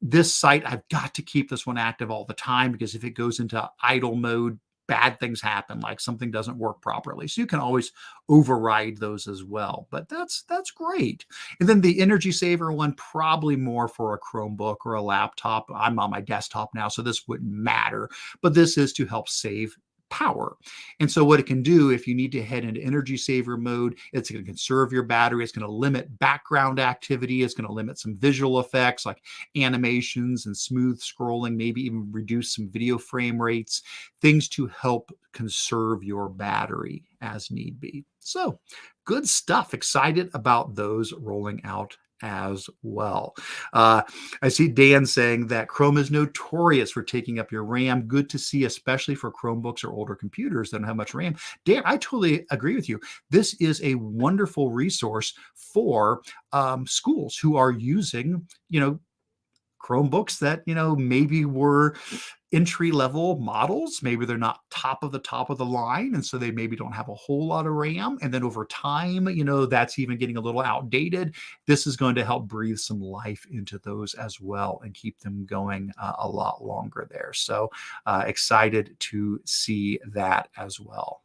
A: this site, I've got to keep this one active all the time, because if it goes into idle mode, bad things happen, like something doesn't work properly. So you can always override those as well. But that's great. And then the energy saver one, probably more for a Chromebook or a laptop. I'm on my desktop now, so this wouldn't matter. But this is to help save power. And so what it can do, if you need to head into energy saver mode, it's going to conserve your battery. It's going to limit background activity. It's going to limit some visual effects like animations and smooth scrolling, maybe even reduce some video frame rates, things to help conserve your battery as need be. So good stuff. Excited about those rolling out as well. I see Dan saying that Chrome is notorious for taking up your RAM. Good to see, especially for Chromebooks or older computers that don't have much RAM. Dan, I totally agree with you. This is a wonderful resource for schools who are using, Chromebooks that, maybe were entry-level models. Maybe they're not top of the line, and so they maybe don't have a whole lot of RAM. And then over time, that's even getting a little outdated. This is going to help breathe some life into those as well and keep them going a lot longer there. So excited to see that as well.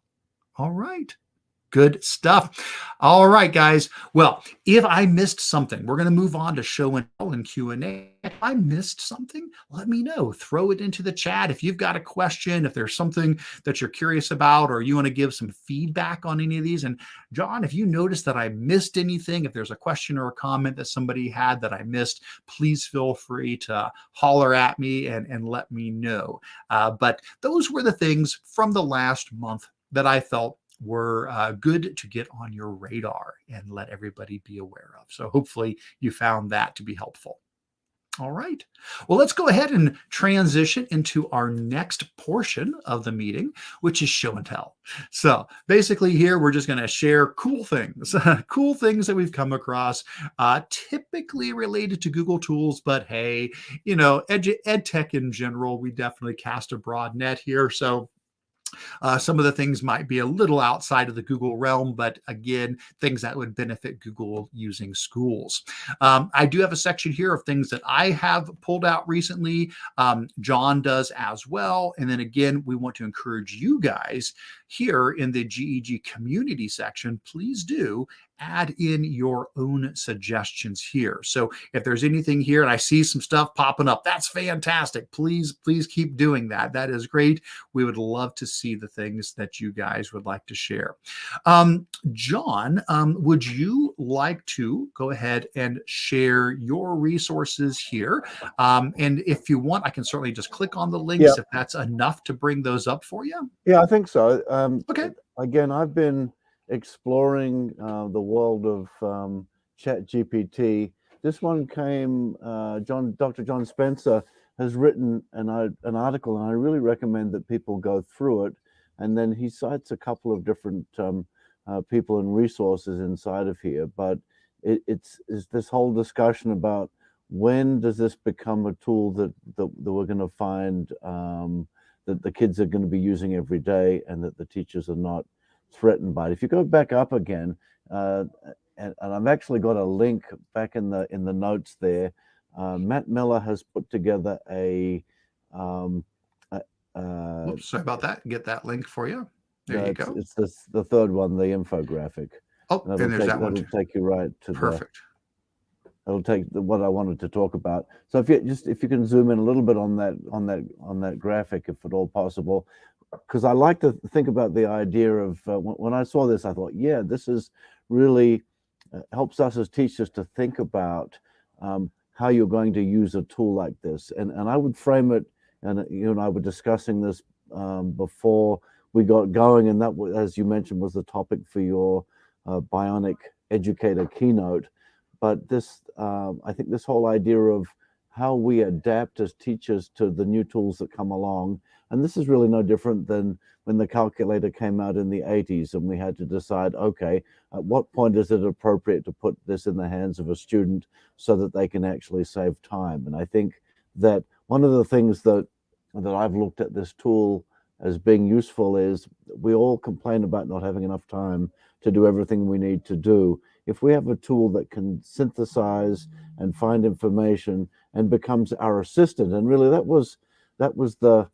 A: All right. Good stuff. All right, guys. Well, if I missed something, we're going to move on to show and tell and Q&A. If I missed something, let me know. Throw it into the chat. If you've got a question, if there's something that you're curious about, or you want to give some feedback on any of these. And John, if you notice that I missed anything, if there's a question or a comment that somebody had that I missed, please feel free to holler at me and let me know. But those were the things from the last month that I felt were good to get on your radar and let everybody be aware of. So hopefully you found that to be helpful. All right. Well, let's go ahead and transition into our next portion of the meeting, which is show and tell. So basically here, we're just going to share cool things, cool things that we've come across, typically related to Google tools, but hey, ed tech in general, we definitely cast a broad net here. So some of the things might be a little outside of the Google realm, but again, things that would benefit Google using schools. I do have a section here of things that I have pulled out recently. John does as well. And then again, we want to encourage you guys here in the GEG community section, please do add in your own suggestions here. So if there's anything here and I see some stuff popping up, that's fantastic. Please keep doing that. That is great. We would love to see the things that you guys would like to share. John, would you like to go ahead and share your resources here? And if you want, I can certainly just click on the links if that's enough to bring those up for you.
B: Yeah, I think so.
A: Okay.
B: Again, I've been exploring the world of ChatGPT. This one came, Dr. John Spencer has written an article, and I really recommend that people go through it. And then he cites a couple of different people and resources inside of here, but it's this whole discussion about when does this become a tool that we're going to find that the kids are going to be using every day, and that the teachers are not threatened by it. If you go back up again, and I've actually got a link back in the notes there. Matt Miller has put together a
A: Whoops, sorry about that. Get that link for you. There you go.
B: it's the third one, the infographic.
A: Oh, and there's that one.
B: That'll take you right to
A: Perfect.
B: That'll take what I wanted to talk about. So if you can zoom in a little bit on that graphic, if at all possible, because I like to think about the idea of when I saw this, I thought, yeah, this is really helps us as teachers to think about how you're going to use a tool like this. And I would frame it, and you and I were discussing this before we got going, and that, as you mentioned, was the topic for your Bionic Educator keynote. But this, I think this whole idea of how we adapt as teachers to the new tools that come along, and this is really no different than when the calculator came out in the 80s and we had to decide, okay, at what point is it appropriate to put this in the hands of a student so that they can actually save time? And I think that one of the things that I've looked at this tool as being useful is we all complain about not having enough time to do everything we need to do. If we have a tool that can synthesize and find information and becomes our assistant, and really that was the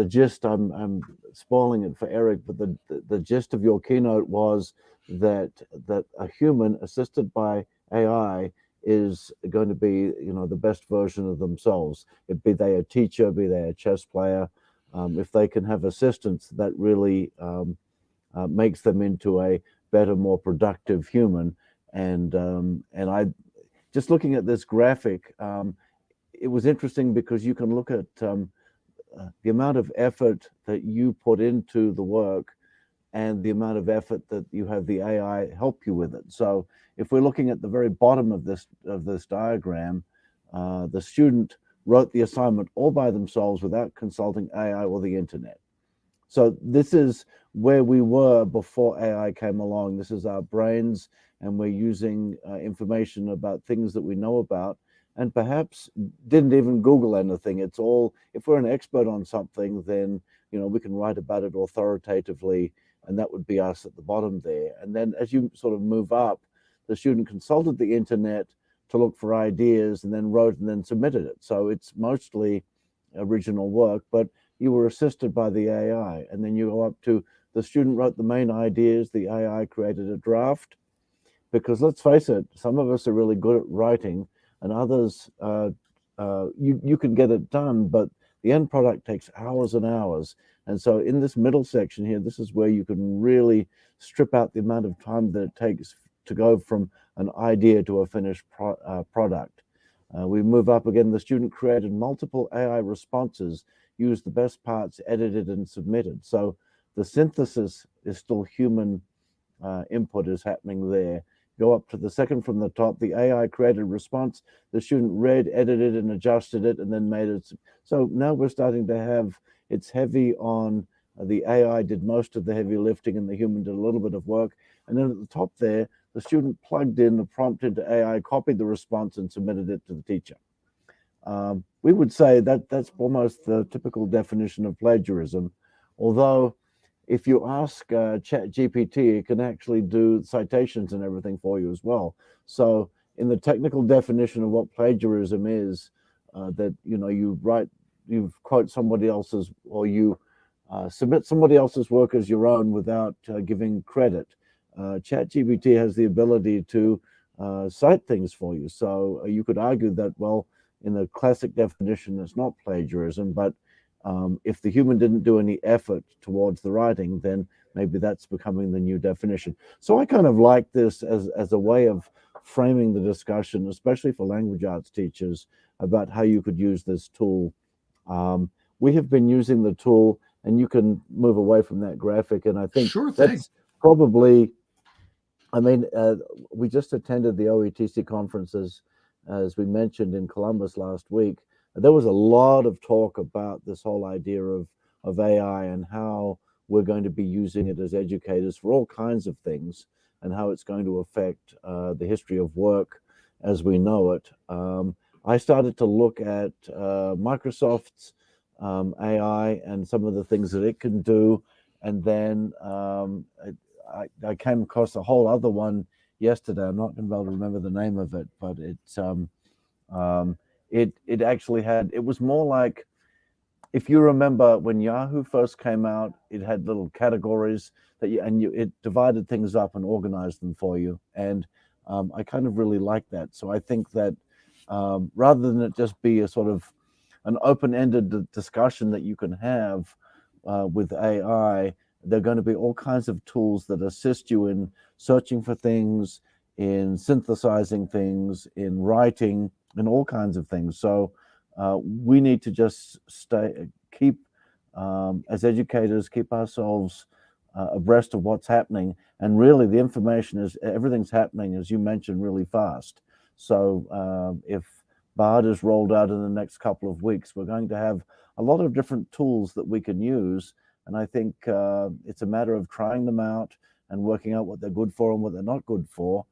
B: gist. I'm spoiling it for Eric, but the gist of your keynote was that a human assisted by AI is going to be, the best version of themselves. Be they a teacher, be they a chess player. If they can have assistants, that really makes them into a better, more productive human. And I, just looking at this graphic, it was interesting because you can look at the amount of effort that you put into the work and the amount of effort that you have the AI help you with it. So if we're looking at the very bottom of this diagram, the student wrote the assignment all by themselves without consulting AI or the internet. So this is where we were before AI came along. This is our brains, and we're using information about things that we know about, and perhaps didn't even Google anything. It's all, if we're an expert on something, then we can write about it authoritatively, and that would be us at the bottom there. And then as you sort of move up, the student consulted the internet to look for ideas, and then wrote and then submitted it. So it's mostly original work, but you were assisted by the AI. And then you go up to the student wrote the main ideas, the AI created a draft. Because let's face it, some of us are really good at writing, and others, you can get it done, but the end product takes hours and hours. And so in this middle section here, this is where you can really strip out the amount of time that it takes to go from an idea to a finished product. We move up again. The student created multiple AI responses, used the best parts, edited and submitted. So the synthesis is still human input is happening there. Go up to the second from the top, the AI created response. The student read, edited, and adjusted it, and then made it. So now we're starting to have, it's heavy on the AI did most of the heavy lifting, and the human did a little bit of work. And then at the top there, the student plugged in the prompt into AI, copied the response, and submitted it to the teacher. We would say that that's almost the typical definition of plagiarism, although if you ask ChatGPT, it can actually do citations and everything for you as well. So in the technical definition of what plagiarism is, that you quote somebody else's, or you submit somebody else's work as your own without giving credit. ChatGPT has the ability to cite things for you. So you could argue that, well, in the classic definition, it's not plagiarism, but if the human didn't do any effort towards the writing, then maybe that's becoming the new definition. So I kind of like this as a way of framing the discussion, especially for language arts teachers, about how you could use this tool. We have been using the tool, and you can move away from that graphic, and I think that's probably, we just attended the OETC conferences, as we mentioned, in Columbus last week. There was a lot of talk about this whole idea of AI and how we're going to be using it as educators for all kinds of things, and how it's going to affect the history of work as we know it. I started to look at Microsoft's AI and some of the things that it can do, and then I came across a whole other one yesterday. I'm not going to be able to remember the name of it, but it actually had, it was more like, if you remember when Yahoo first came out, it had little categories that it divided things up and organized them for you. And I kind of really like that. So I think that rather than it just be a sort of an open-ended discussion that you can have with AI, there are going to be all kinds of tools that assist you in searching for things, in synthesizing things, in writing, and all kinds of things. So we need to just keep, as educators, keep ourselves abreast of what's happening. And really, the information is, everything's happening, as you mentioned, really fast. So if BARD is rolled out in the next couple of weeks, we're going to have a lot of different tools that we can use. And I think it's a matter of trying them out and working out what they're good for and what they're not good for,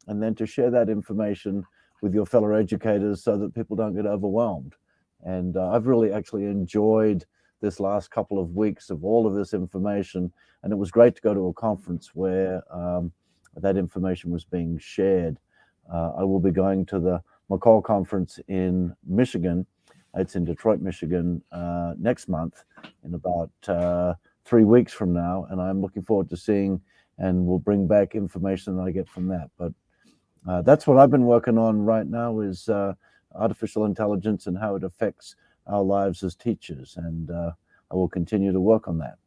B: and then to share that information with your fellow educators so that people don't get overwhelmed. And I've really actually enjoyed this last couple of weeks of all of this information. And it was great to go to a conference where that information was being shared. I will be going to the McCall conference in Michigan. It's in Detroit, Michigan, next month, in about 3 weeks from now. And I'm looking forward to seeing, and we'll bring back information that I get from that. But that's what I've been working on right now, is artificial intelligence and how it affects our lives as teachers. And I will continue to work on that.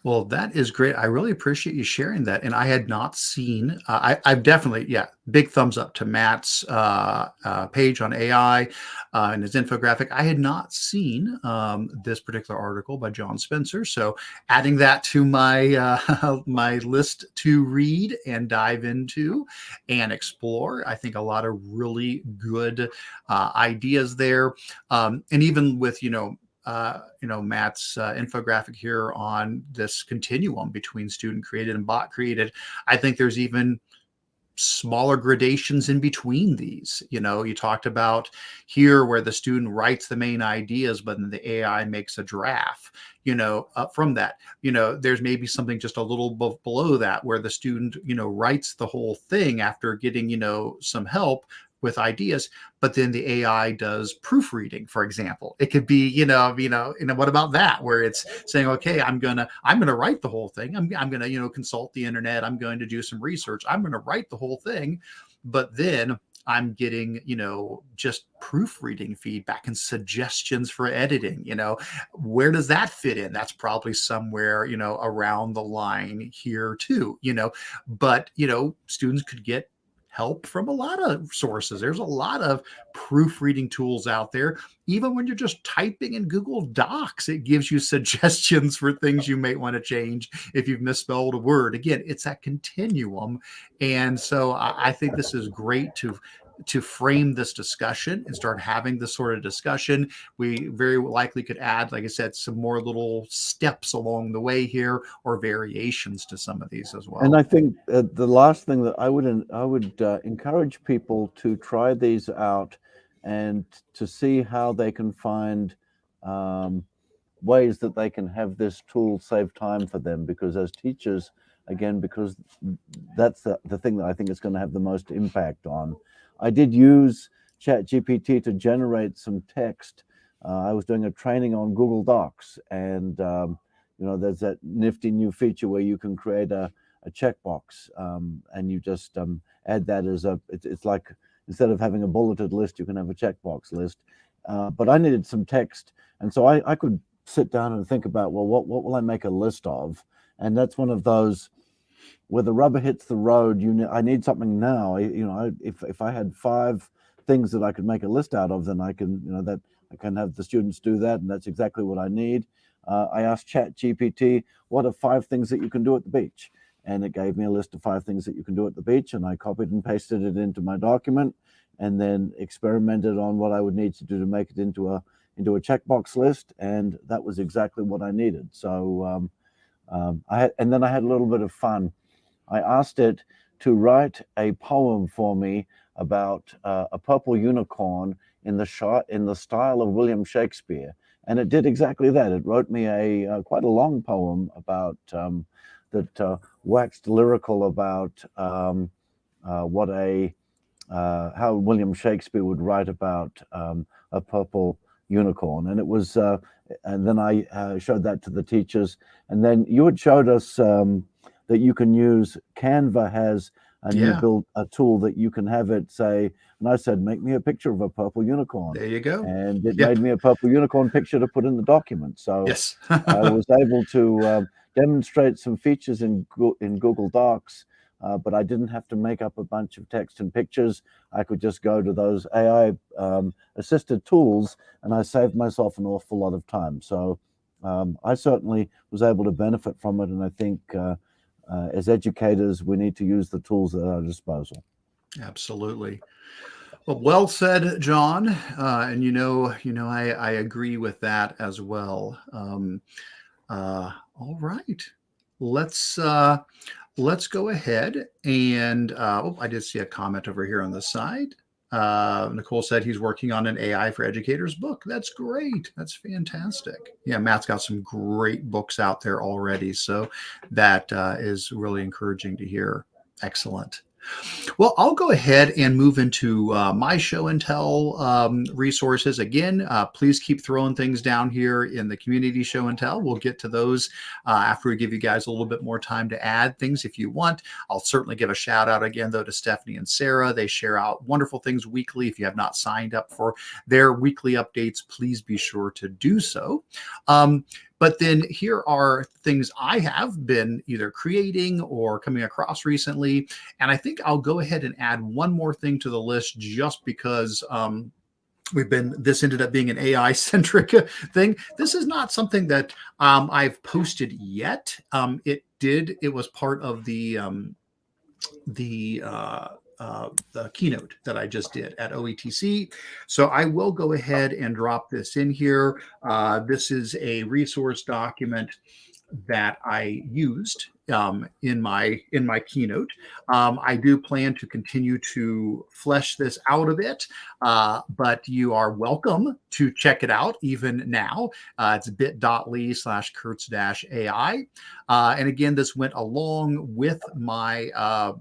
A: Well, that is great. I really appreciate you sharing that. And I had not seen, I've definitely, yeah, big thumbs up to Matt's page on AI and his infographic. I had not seen this particular article by John Spencer. So adding that to my my list to read and dive into and explore. I think a lot of really good ideas there. And even with, Matt's infographic here on this continuum between student created and bot created. I think there's even smaller gradations in between these. You talked about here where the student writes the main ideas, but then the AI makes a draft, from that. There's maybe something just a little below that where the student, writes the whole thing after getting, some help with ideas, but then the AI does proofreading, for example. It could be, what about that? Where it's saying, okay, I'm gonna write the whole thing. I'm gonna, consult the internet. I'm going to do some research. I'm gonna write the whole thing, but then I'm getting, just proofreading feedback and suggestions for editing. Where does that fit in? That's probably somewhere, around the line here too, but, students could get help from a lot of sources. There's a lot of proofreading tools out there. Even when you're just typing in Google Docs, it gives you suggestions for things you may want to change if you've misspelled a word. Again, it's that continuum. And so I think this is great to frame this discussion and start having this sort of discussion. We very likely could add, like I said, some more little steps along the way here, or variations to some of these as well.
B: And I think the last thing that I would encourage people to try these out and to see how they can find ways that they can have this tool save time for them, because as teachers, again, because that's the thing that I think is going to have the most impact on. I did use ChatGPT to generate some text. I was doing a training on Google Docs, and there's that nifty new feature where you can create a checkbox, and you just add that as it's like, instead of having a bulleted list, you can have a checkbox list. But I needed some text, and so I could sit down and think about, well, what will I make a list of? And that's one of those where the rubber hits the road. I need something now. If I had 5 things that I could make a list out of, then I can, that I can have the students do that, and that's exactly what I need. I asked ChatGPT, what are 5 things that you can do at the beach? And it gave me a list of 5 things that you can do at the beach, and I copied and pasted it into my document, and then experimented on what I would need to do to make it into a checkbox list, and that was exactly what I needed. So And then I had a little bit of fun. I asked it to write a poem for me about a purple unicorn in the style of William Shakespeare, and it did exactly that. It wrote me a quite a long poem about that waxed lyrical about what a how William Shakespeare would write about a purple unicorn, and it was. And then I showed that to the teachers, and then you had showed us that you can use. Canva has a new
A: Yeah,
B: build a tool that you can have it say, and I said, make me a picture of a purple unicorn,
A: there you go.
B: and it
A: Yep.
B: made me a purple unicorn picture to put in the document. So
A: Yes.
B: I was able to demonstrate some features in Google Docs, but I didn't have to make up a bunch of text and pictures. I could just go to those AI assisted tools, and I saved myself an awful lot of time. So I certainly was able to benefit from it, and I think as educators, we need to use the tools at our disposal.
A: Absolutely. Well said, John. And I agree with that as well. All right, let's go ahead and I did see a comment over here on the side. Nicole said he's working on an AI for educators book. That's great. That's fantastic. Yeah, Matt's got some great books out there already, so that is really encouraging to hear. Excellent. Well, I'll go ahead and move into my show and tell resources. Again, please keep throwing things down here in the community show and tell. We'll get to those after we give you guys a little bit more time to add things if you want. I'll certainly give a shout out again, though, to Stephanie and Sarah. They share out wonderful things weekly. If you have not signed up for their weekly updates, please be sure to do so. But then here are things I have been either creating or coming across recently. And I think I'll go ahead and add one more thing to the list just because this ended up being an AI centric thing. This is not something that I've posted yet. It was part of the keynote that I just did at OETC. So I will go ahead and drop this in here. This is a resource document that I used in my keynote. I do plan to continue to flesh this out a bit, but you are welcome to check it out even now. It's bit.ly/Kurtz-AI. And again, this went along with my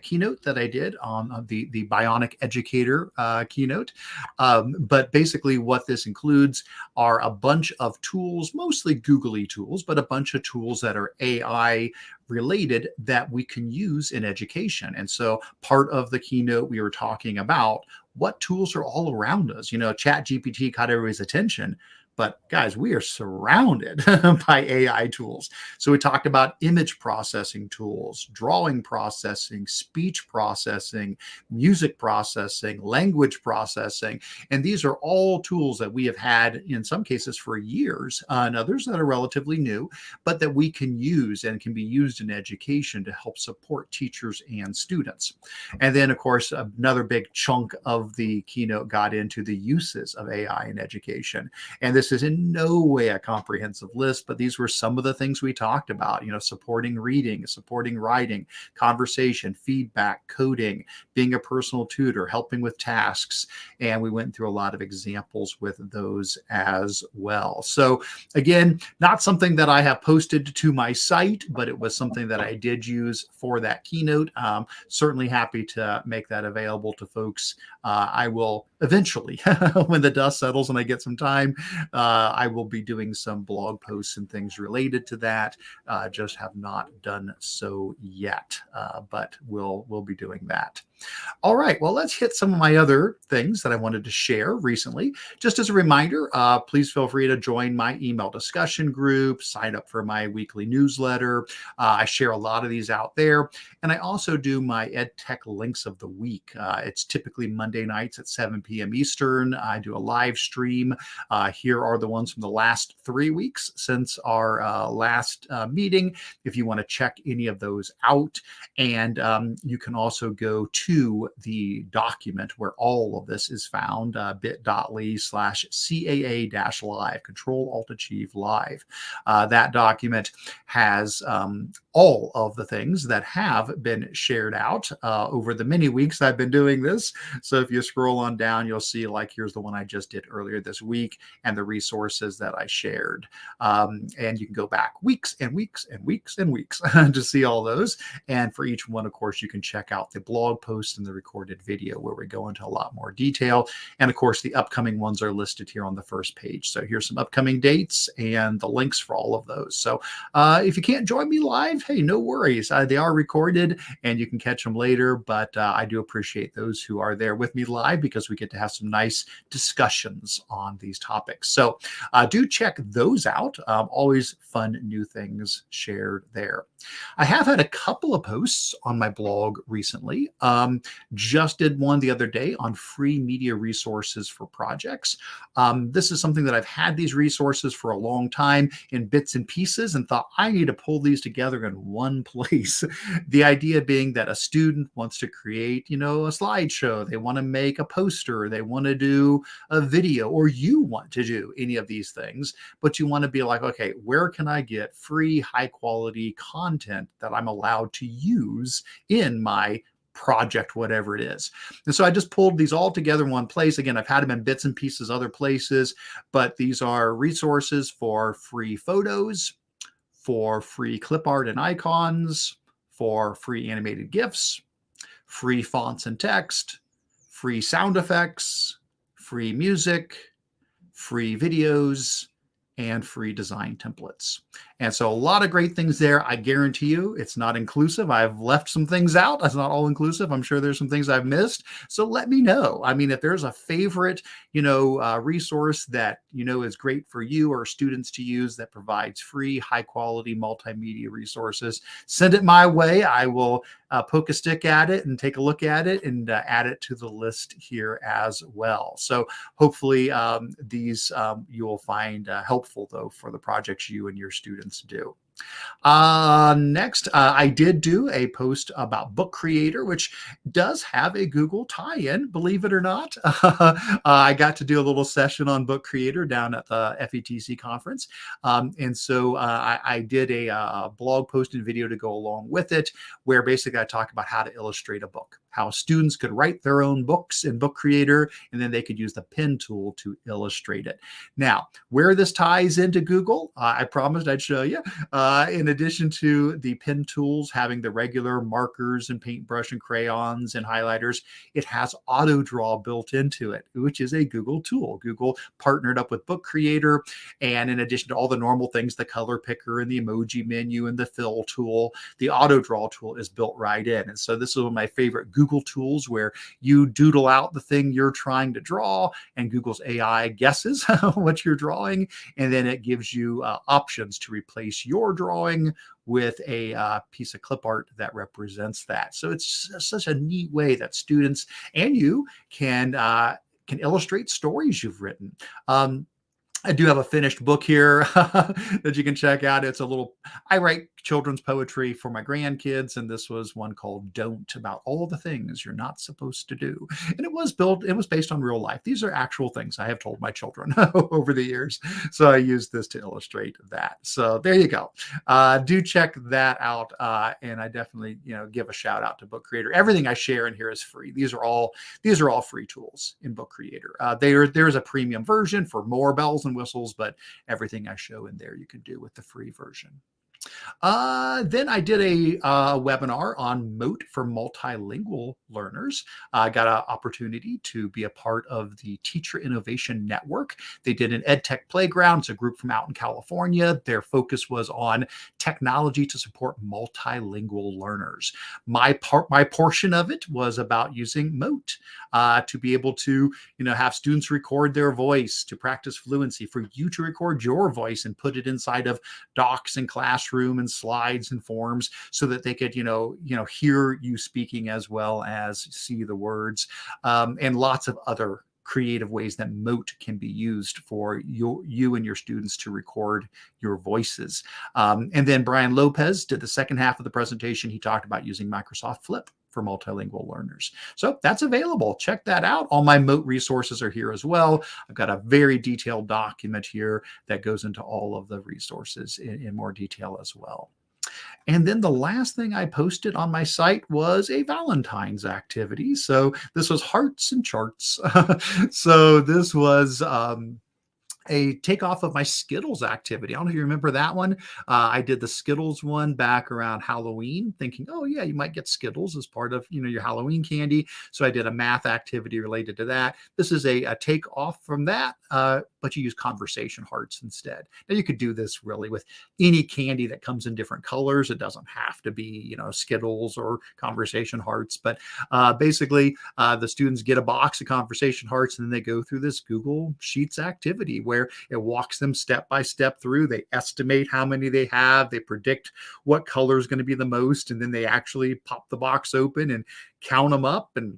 A: keynote that I did on the Bionic Educator keynote. But basically what this includes are a bunch of tools, mostly googly tools, but a bunch of tools that are AI related that we can use in education. And so part of the keynote, we were talking about what tools are all around us. ChatGPT caught everybody's attention. But guys, we are surrounded by AI tools. So we talked about image processing tools, drawing processing, speech processing, music processing, language processing. And these are all tools that we have had in some cases for years, and others that are relatively new, but that we can use and can be used in education to help support teachers and students. And then, of course, another big chunk of the keynote got into the uses of AI in education. And this is in no way a comprehensive list, but these were some of the things we talked about, supporting reading, supporting writing, conversation, feedback, coding, being a personal tutor, helping with tasks. And we went through a lot of examples with those as well. So again, not something that I have posted to my site, but it was something that I did use for that keynote. Certainly happy to make that available to folks. I will eventually, when the dust settles and I get some time, I will be doing some blog posts and things related to that. Just have not done so yet, but we'll be doing that. All right, well, let's hit some of my other things that I wanted to share recently. Just as a reminder, please feel free to join my email discussion group, sign up for my weekly newsletter. I share a lot of these out there. And I also do my EdTech links of the week. It's typically Monday nights at 7 p.m. Eastern. I do a live stream. Here are the ones from the last 3 weeks since our last meeting, if you want to check any of those out. And you can also go to to the document where all of this is found, bit.ly/CAA-live, Control-Alt-Achieve live. That document has all of the things that have been shared out over the many weeks I've been doing this. So if you scroll on down, you'll see like here's the one I just did earlier this week and the resources that I shared. And you can go back weeks and weeks and weeks and weeks to see all those. And for each one, of course, you can check out the blog post and the recorded video where we go into a lot more detail. And of course, the upcoming ones are listed here on the first page. So here's some upcoming dates and the links for all of those. So if you can't join me live, hey, no worries. They are recorded and you can catch them later. But I do appreciate those who are there with me live because we get to have some nice discussions on these topics. So do check those out. Always fun new things shared there. I have had a couple of posts on my blog recently. Just did one the other day on free media resources for projects. This is something that I've had these resources for a long time in bits and pieces and thought I need to pull these together in one place. The idea being that a student wants to create, a slideshow. They want to make a poster. They want to do a video, or you want to do any of these things, but you want to be like, okay, where can I get free, high quality content that I'm allowed to use in my project, whatever it is. And so I just pulled these all together in one place. Again, I've had them in bits and pieces other places, but these are resources for free photos, for free clip art and icons, for free animated GIFs, free fonts and text, free sound effects, free music, free videos, and free design templates. And so a lot of great things there. I guarantee you it's not inclusive. I've left some things out. It's not all inclusive. I'm sure there's some things I've missed. So let me know. I mean, if there's a favorite, resource that, is great for you or students to use that provides free, high quality multimedia resources, send it my way. I will poke a stick at it and take a look at it and add it to the list here as well. So hopefully these you will find helpful though for the projects you and your students do. Next, I did do a post about Book Creator, which does have a Google tie-in, believe it or not. I got to do a little session on Book Creator down at the FETC conference. And so I did a blog post and video to go along with it, where basically I talk about how to illustrate a book, how students could write their own books in Book Creator, and then they could use the pen tool to illustrate it. Now, where this ties into Google, I promised I'd show you. In addition to the pen tools having the regular markers and paintbrush and crayons and highlighters, it has auto draw built into it, which is a Google tool. Google partnered up with Book Creator, and in addition to all the normal things, the color picker and the emoji menu and the fill tool, the auto draw tool is built right in. And so this is one of my favorite Google tools, where you doodle out the thing you're trying to draw and Google's AI guesses what you're drawing, and then it gives you options to replace your drawing with a piece of clip art that represents that. So it's such a neat way that students and you can illustrate stories you've written. I do have a finished book here that you can check out. I write children's poetry for my grandkids, and this was one called Don't, about all the things you're not supposed to do. And it was based on real life. These are actual things I have told my children over the years. So I used this to illustrate that. So there you go. Do check that out. And I definitely, give a shout out to Book Creator. Everything I share in here is free. These are all free tools in Book Creator. There's a premium version for more bells and whistles, but everything I show in there you can do with the free version. Then I did a webinar on Moat for multilingual learners. I got an opportunity to be a part of the Teacher Innovation Network. They did an EdTech Playground. It's a group from out in California. Their focus was on technology to support multilingual learners. My portion of it was about using Moat to be able to, have students record their voice to practice fluency, for you to record your voice and put it inside of docs and classroom and slides and forms, so that they could, hear you speaking as well as see the words, and lots of other creative ways that Moat can be used for you and your students to record your voices. And then Brian Lopez did the second half of the presentation. He talked about using Microsoft Flip for multilingual learners. So that's available. Check that out. All my Moat resources are here as well. I've got a very detailed document here that goes into all of the resources in more detail as well. And then the last thing I posted on my site was a Valentine's activity. So this was hearts and charts. So this was a takeoff of my Skittles activity. I don't know if you remember that one. I did the Skittles one back around Halloween, thinking, oh yeah, you might get Skittles as part of your Halloween candy. So I did a math activity related to that. This is a takeoff from that, but you use conversation hearts instead. Now you could do this really with any candy that comes in different colors. It doesn't have to be Skittles or conversation hearts, but basically the students get a box of conversation hearts and then they go through this Google Sheets activity where it walks them step by step through. They estimate how many they have. They predict what color is going to be the most. And then they actually pop the box open and count them up, and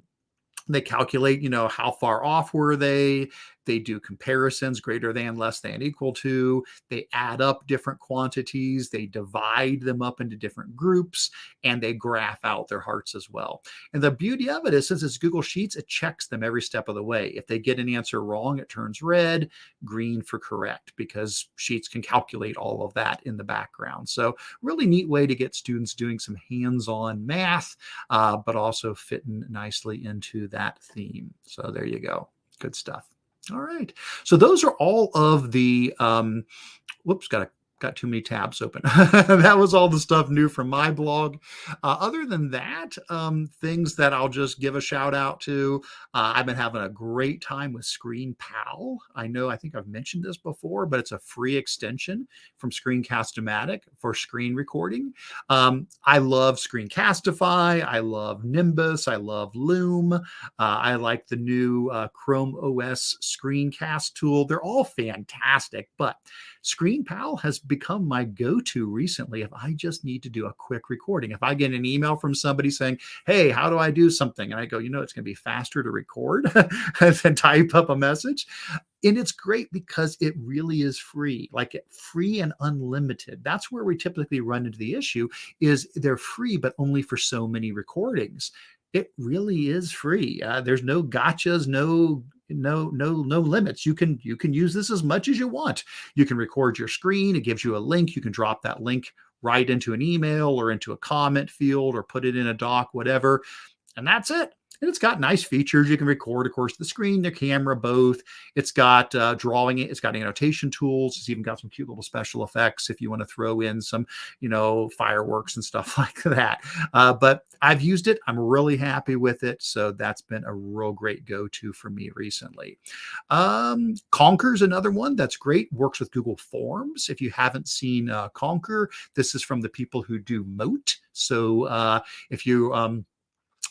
A: they calculate, how far off were they. They do comparisons, greater than, less than, equal to. They add up different quantities. They divide them up into different groups, and they graph out their hearts as well. And the beauty of it is, since it's Google Sheets, it checks them every step of the way. If they get an answer wrong, it turns red, green for correct, because Sheets can calculate all of that in the background. So really neat way to get students doing some hands-on math, but also fitting nicely into that theme. So there you go. Good stuff. All right. So those are all of the, whoops, got too many tabs open. That was all the stuff new from my blog. Other than that, things that I'll just give a shout out to, I've been having a great time with ScreenPal. I think I've mentioned this before, but it's a free extension from Screencast-O-Matic for screen recording. I love Screencastify. I love Nimbus. I love Loom. I like the new Chrome OS screencast tool. They're all fantastic, but ScreenPal has become my go-to recently if I just need to do a quick recording. If I get an email from somebody saying, hey, how do I do something? And I go, it's going to be faster to record than type up a message. And it's great because it really is free, free and unlimited. That's where we typically run into the issue, is they're free, but only for so many recordings. It really is free. There's no gotchas, no limits. You can use this as much as you want. You can record your screen. It gives you a link. You can drop that link right into an email or into a comment field or put it in a doc, whatever. And that's it. And it's got nice features. You can record, of course, the screen, the camera, both. It's got drawing. It's got annotation tools. It's even got some cute little special effects if you want to throw in some, fireworks and stuff like that. But I've used it. I'm really happy with it. So that's been a real great go-to for me recently. Conquer's another one that's great. Works with Google Forms. If you haven't seen Conquer, this is from the people who do Moat. So if you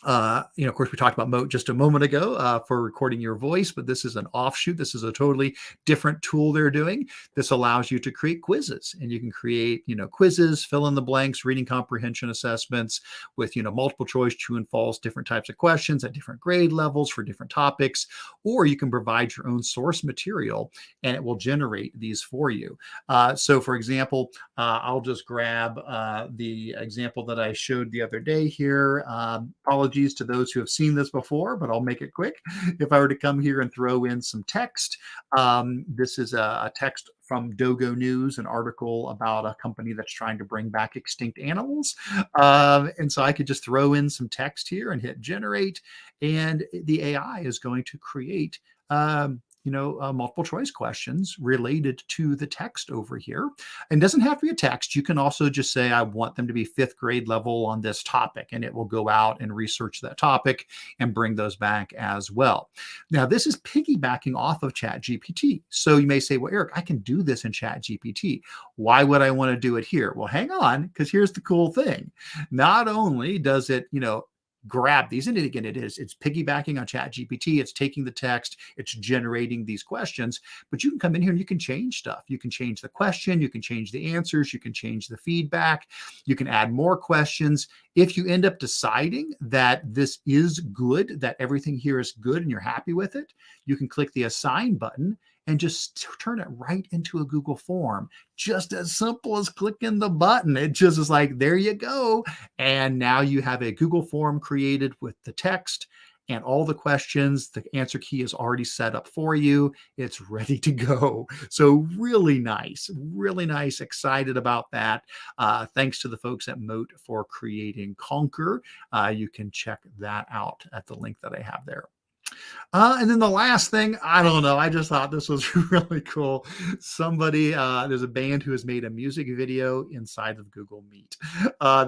A: of course, we talked about Moat just a moment ago for recording your voice, but this is an offshoot. This is a totally different tool they're doing. This allows you to create quizzes, and you can create, quizzes, fill in the blanks, reading comprehension assessments with, multiple choice, true and false, different types of questions at different grade levels for different topics, or you can provide your own source material and it will generate these for you. So for example, I'll just grab the example that I showed the other day here. Apologies to those who have seen this before, but I'll make it quick. If I were to come here and throw in some text, this is a text from Dogo News, an article about a company that's trying to bring back extinct animals. And so I could just throw in some text here and hit generate, and the AI is going to create multiple choice questions related to the text over here. And it doesn't have to be a text. You can also just say, I want them to be 5th grade level on this topic, and it will go out and research that topic and bring those back as well. Now, this is piggybacking off of ChatGPT. So you may say, well, Eric, I can do this in ChatGPT. Why would I want to do it here? Well, hang on, because here's the cool thing. Not only does it, grab these, and again, it's piggybacking on ChatGPT. It's taking the text, it's generating these questions, but you can come in here and you can change stuff. You can change the question, you can change the answers, you can change the feedback, you can add more questions. If you end up deciding that this is good, that everything here is good and you're happy with it, you can click the assign button and just turn it right into a Google form. Just as simple as clicking the button. It just is like, there you go. And now you have a Google form created with the text and all the questions. The answer key is already set up for you. It's ready to go. So really nice, really nice. Excited about that. Thanks to the folks at Moat for creating Conquer. You can check that out at the link that I have there. And then the last thing, I don't know. I just thought this was really cool. There's a band who has made a music video inside of Google Meet.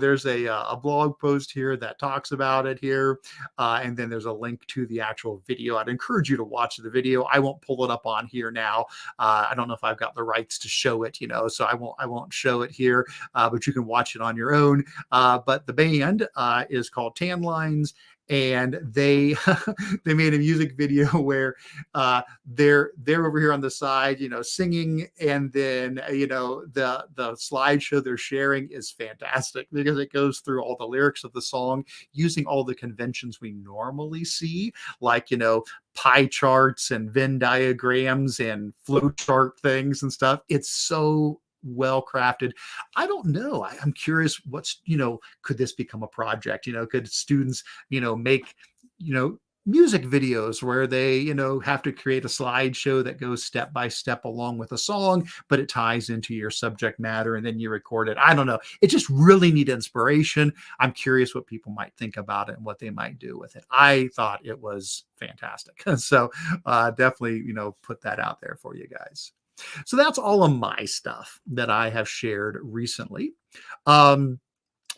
A: There's a blog post here that talks about it here. And then there's a link to the actual video. I'd encourage you to watch the video. I won't pull it up on here now. I don't know if I've got the rights to show it, so I won't show it here, but you can watch it on your own. But the band is called Tan Lines, and they they made a music video where they're over here on the side, singing, and then the slideshow they're sharing is fantastic because it goes through all the lyrics of the song using all the conventions we normally see, like pie charts and Venn diagrams and flow chart things and stuff. It's so well crafted. I don't know. I'm curious could this become a project? Could students, make, music videos where they, have to create a slideshow that goes step by step along with a song, but it ties into your subject matter and then you record it. I don't know. It just really needs inspiration. I'm curious what people might think about it and what they might do with it. I thought it was fantastic. So definitely, put that out there for you guys. So that's all of my stuff that I have shared recently.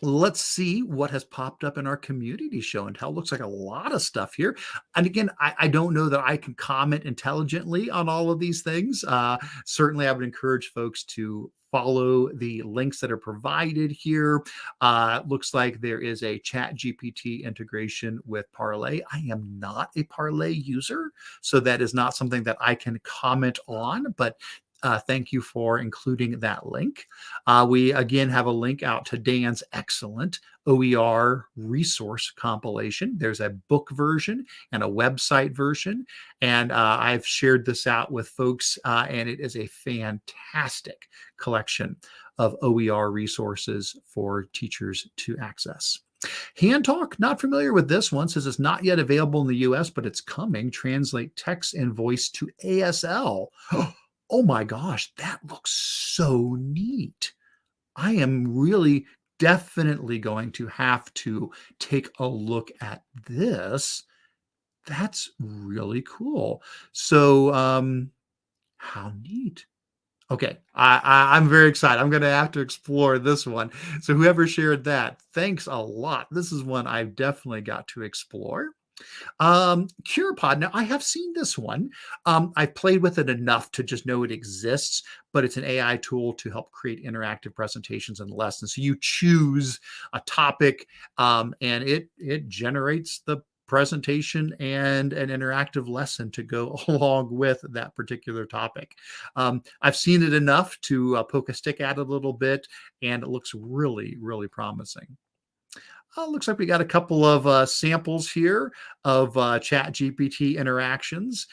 A: Let's see what has popped up in our community show and tell. Looks like a lot of stuff here. And again, I don't know that I can comment intelligently on all of these things. Certainly, I would encourage folks to follow the links that are provided here. Looks like there is a ChatGPT integration with Parlay. I am not a Parlay user, so that is not something that I can comment on, but thank you for including that link. We again have a link out to Dan's excellent OER resource compilation. There's a book version and a website version. And I've shared this out with folks, and it is a fantastic collection of OER resources for teachers to access. Hand Talk, not familiar with this one, says it's not yet available in the US, but it's coming. Translate text and voice to ASL. Oh my gosh, that looks so neat. I am really definitely going to have to take a look at this. That's really cool. So, how neat. Okay, I'm very excited. I'm going to have to explore this one. So whoever shared that, thanks a lot. This is one I've definitely got to explore. CurePod. Now, I have seen this one. I've played with it enough to just know it exists, but it's an AI tool to help create interactive presentations and lessons. So you choose a topic, and it generates the presentation and an interactive lesson to go along with that particular topic. I've seen it enough to poke a stick at it a little bit, and it looks really, really promising. Looks like we got a couple of samples here of ChatGPT interactions,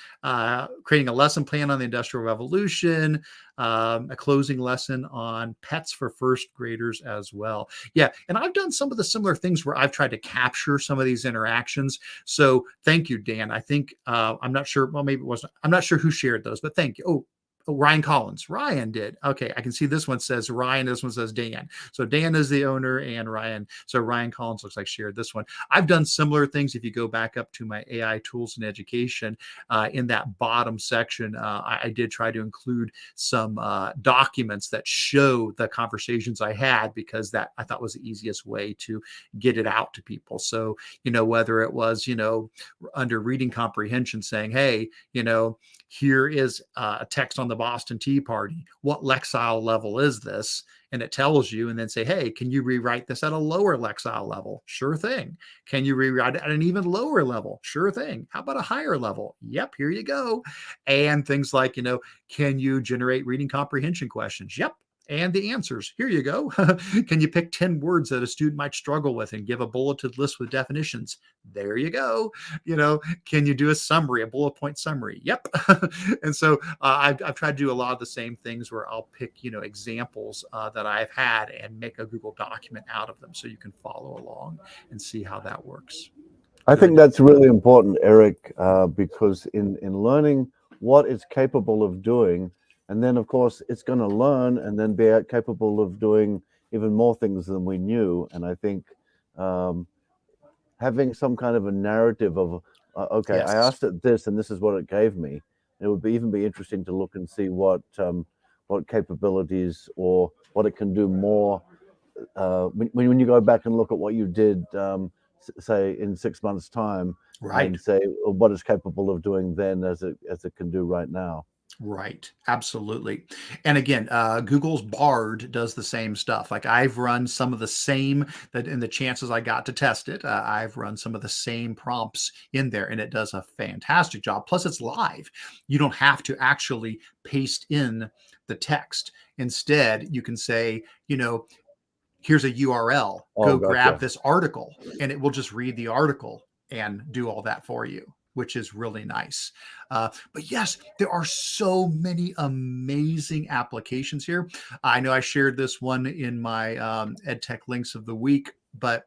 A: creating a lesson plan on the Industrial Revolution, a closing lesson on pets for first graders as well. Yeah, and I've done some of the similar things where I've tried to capture some of these interactions. So thank you, Dan. I think, I'm not sure, well, maybe it wasn't, I'm not sure who shared those, but thank you. Oh, Ryan Collins. Ryan did. Okay, I can see this one says Ryan, this one says Dan. So Dan is the owner and Ryan. So Ryan Collins looks like shared this one. I've done similar things. If you go back up to my AI tools in education, in that bottom section, I did try to include some documents that show the conversations I had, because that I thought was the easiest way to get it out to people. So, whether it was, under reading comprehension saying, hey, here is a text on the Boston Tea Party. What Lexile level is this? And it tells you, and then say, hey, can you rewrite this at a lower Lexile level? Sure thing. Can you rewrite it at an even lower level? Sure thing. How about a higher level? Yep, here you go. And things like, can you generate reading comprehension questions? Yep. and the answers. Here you go. Can you pick 10 words that a student might struggle with and give a bulleted list with definitions? There you go. Can you do a summary, a bullet point summary? Yep. And so I've tried to do a lot of the same things where I'll pick, examples that I've had and make a Google document out of them so you can follow along and see how that works.
B: I think that's really important, Eric, because in learning what it's capable of doing, and then of course it's going to learn and then be capable of doing even more things than we knew. And I think having some kind of a narrative of, okay,
A: Yes.
B: I asked it this and this is what it gave me. It would even be interesting to look and see what capabilities or what it can do more. When you go back and look at what you did, say in 6 months' time,
A: Right.
B: and say what it's capable of doing then as it can do right now.
A: Right. Absolutely. And again, Google's Bard does the same stuff. Like I've run some of the same that in the chances I got to test it, I've run some of the same prompts in there and it does a fantastic job. Plus it's live. You don't have to actually paste in the text. Instead, you can say, here's a URL, go grab this article, and it will just read the article and do all that for you, which is really nice. But yes, there are so many amazing applications here. I know I shared this one in my EdTech links of the week, but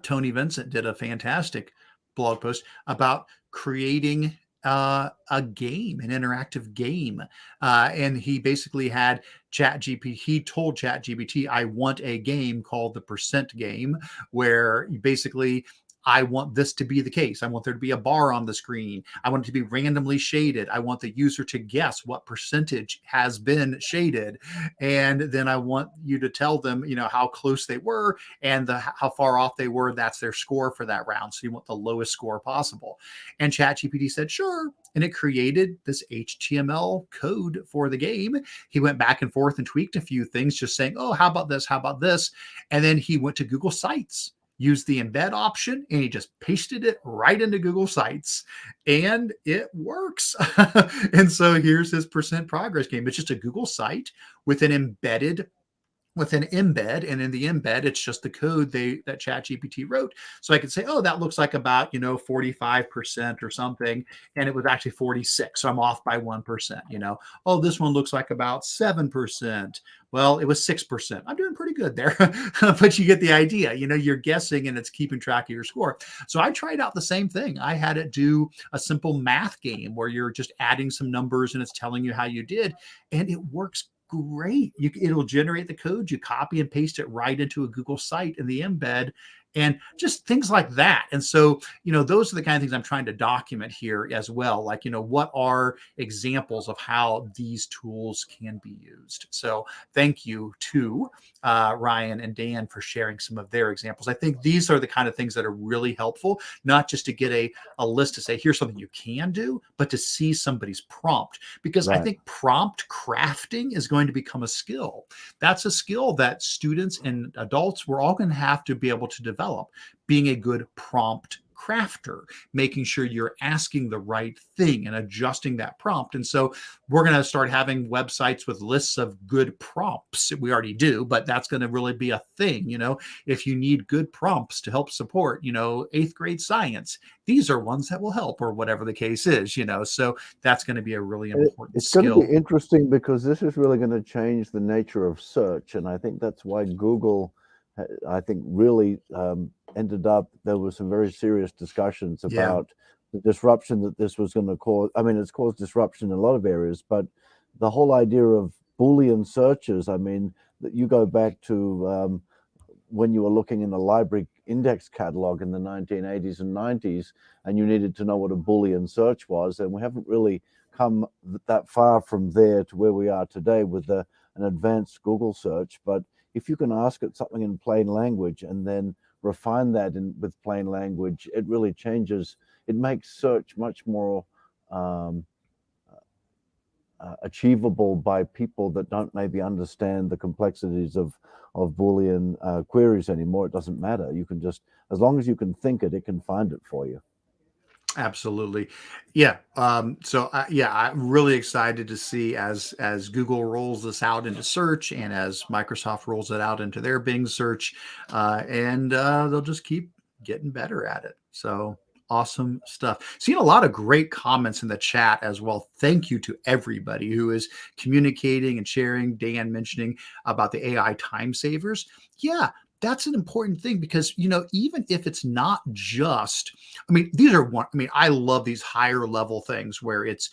A: Tony Vincent did a fantastic blog post about creating a game, an interactive game. And he basically had ChatGPT. He told ChatGPT, I want a game called the percent game, where basically I want this to be the case. I want there to be a bar on the screen. I want it to be randomly shaded. I want the user to guess what percentage has been shaded. And then I want you to tell them, how close they were and how far off they were. That's their score for that round. So you want the lowest score possible. And ChatGPT said, sure. And it created this HTML code for the game. He went back and forth and tweaked a few things, just saying, oh, how about this? How about this? And then he went to Google Sites, used the embed option, and he just pasted it right into Google Sites, and it works. And so here's his percent progress game. It's just a Google site with an embed, and in the embed, it's just the code that ChatGPT wrote. So I could say, oh, that looks like about 45% or something, and it was actually 46. So I'm off by 1%. Oh, this one looks like about 7%. Well, it was 6%. I'm doing pretty good there, but you get the idea. You're guessing and it's keeping track of your score. So I tried out the same thing. I had it do a simple math game where you're just adding some numbers and it's telling you how you did, and it works great. It'll generate the code. You copy and paste it right into a Google site in the embed, and just things like that. And so, those are the kind of things I'm trying to document here as well. Like, what are examples of how these tools can be used? So thank you to Ryan and Dan for sharing some of their examples. I think these are the kind of things that are really helpful, not just to get a list to say, here's something you can do, but to see somebody's prompt. Because I think prompt crafting is going to become a skill. That's a skill that students and adults, we're all going to have to be able to develop, being a good prompt crafter, making sure you're asking the right thing and adjusting that prompt. And so we're going to start having websites with lists of good prompts. We already do, but that's going to really be a thing. If you need good prompts to help support, 8th grade science, these are ones that will help, or whatever the case is, so that's going to be a really important skill.
B: It's going to be interesting because this is really going to change the nature of search. And I think that's why Google, I think, really ended up, there were some very serious discussions about the disruption that this was going to cause. I mean, it's caused disruption in a lot of areas, but the whole idea of Boolean searches, I mean, that you go back to when you were looking in the library index catalog in the 1980s and 90s, and you needed to know what a Boolean search was. And we haven't really come that far from there to where we are today with an advanced Google search. But if you can ask it something in plain language and then refine that with plain language, it really changes. It makes search much more achievable by people that don't maybe understand the complexities of Boolean queries anymore. It doesn't matter. You can just, as long as you can think it, it can find it for you.
A: Absolutely. Yeah. Yeah, I'm really excited to see as Google rolls this out into search and as Microsoft rolls it out into their Bing search, and they'll just keep getting better at it. So awesome stuff. Seen a lot of great comments in the chat as well. Thank you to everybody who is communicating and sharing. Dan mentioning about the AI time savers. Yeah, that's an important thing because, even if it's not just, I mean, these are one, I mean, I love these higher level things where it's,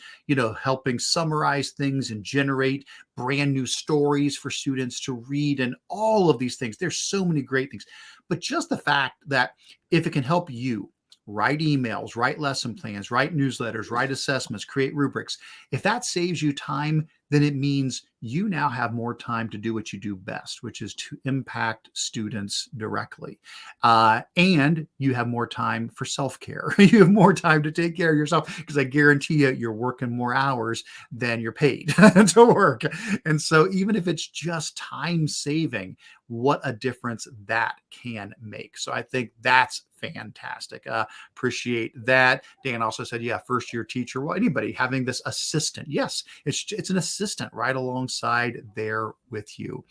A: helping summarize things and generate brand new stories for students to read and all of these things. There's so many great things. But just the fact that if it can help you write emails, write lesson plans, write newsletters, write assessments, create rubrics, if that saves you time, then it means you now have more time to do what you do best, which is to impact students directly. And you have more time for self-care. You have more time to take care of yourself because I guarantee you're working more hours than you're paid to work. And so even if it's just time saving, what a difference that can make. So I think that's fantastic. Appreciate that. Dan also said, yeah, first year teacher, well, anybody having this assistant. Yes, it's an assistant right alongside there with you.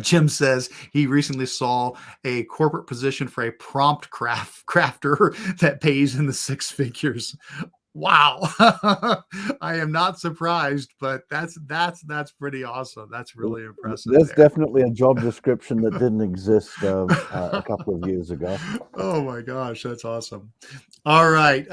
A: Jim says he recently saw a corporate position for a prompt crafter that pays in the six figures. Wow. I am not surprised, but that's pretty awesome. That's really impressive
B: There's
A: there.
B: definitely a job description that didn't exist a couple of years ago.
A: Oh my gosh, that's awesome. All right.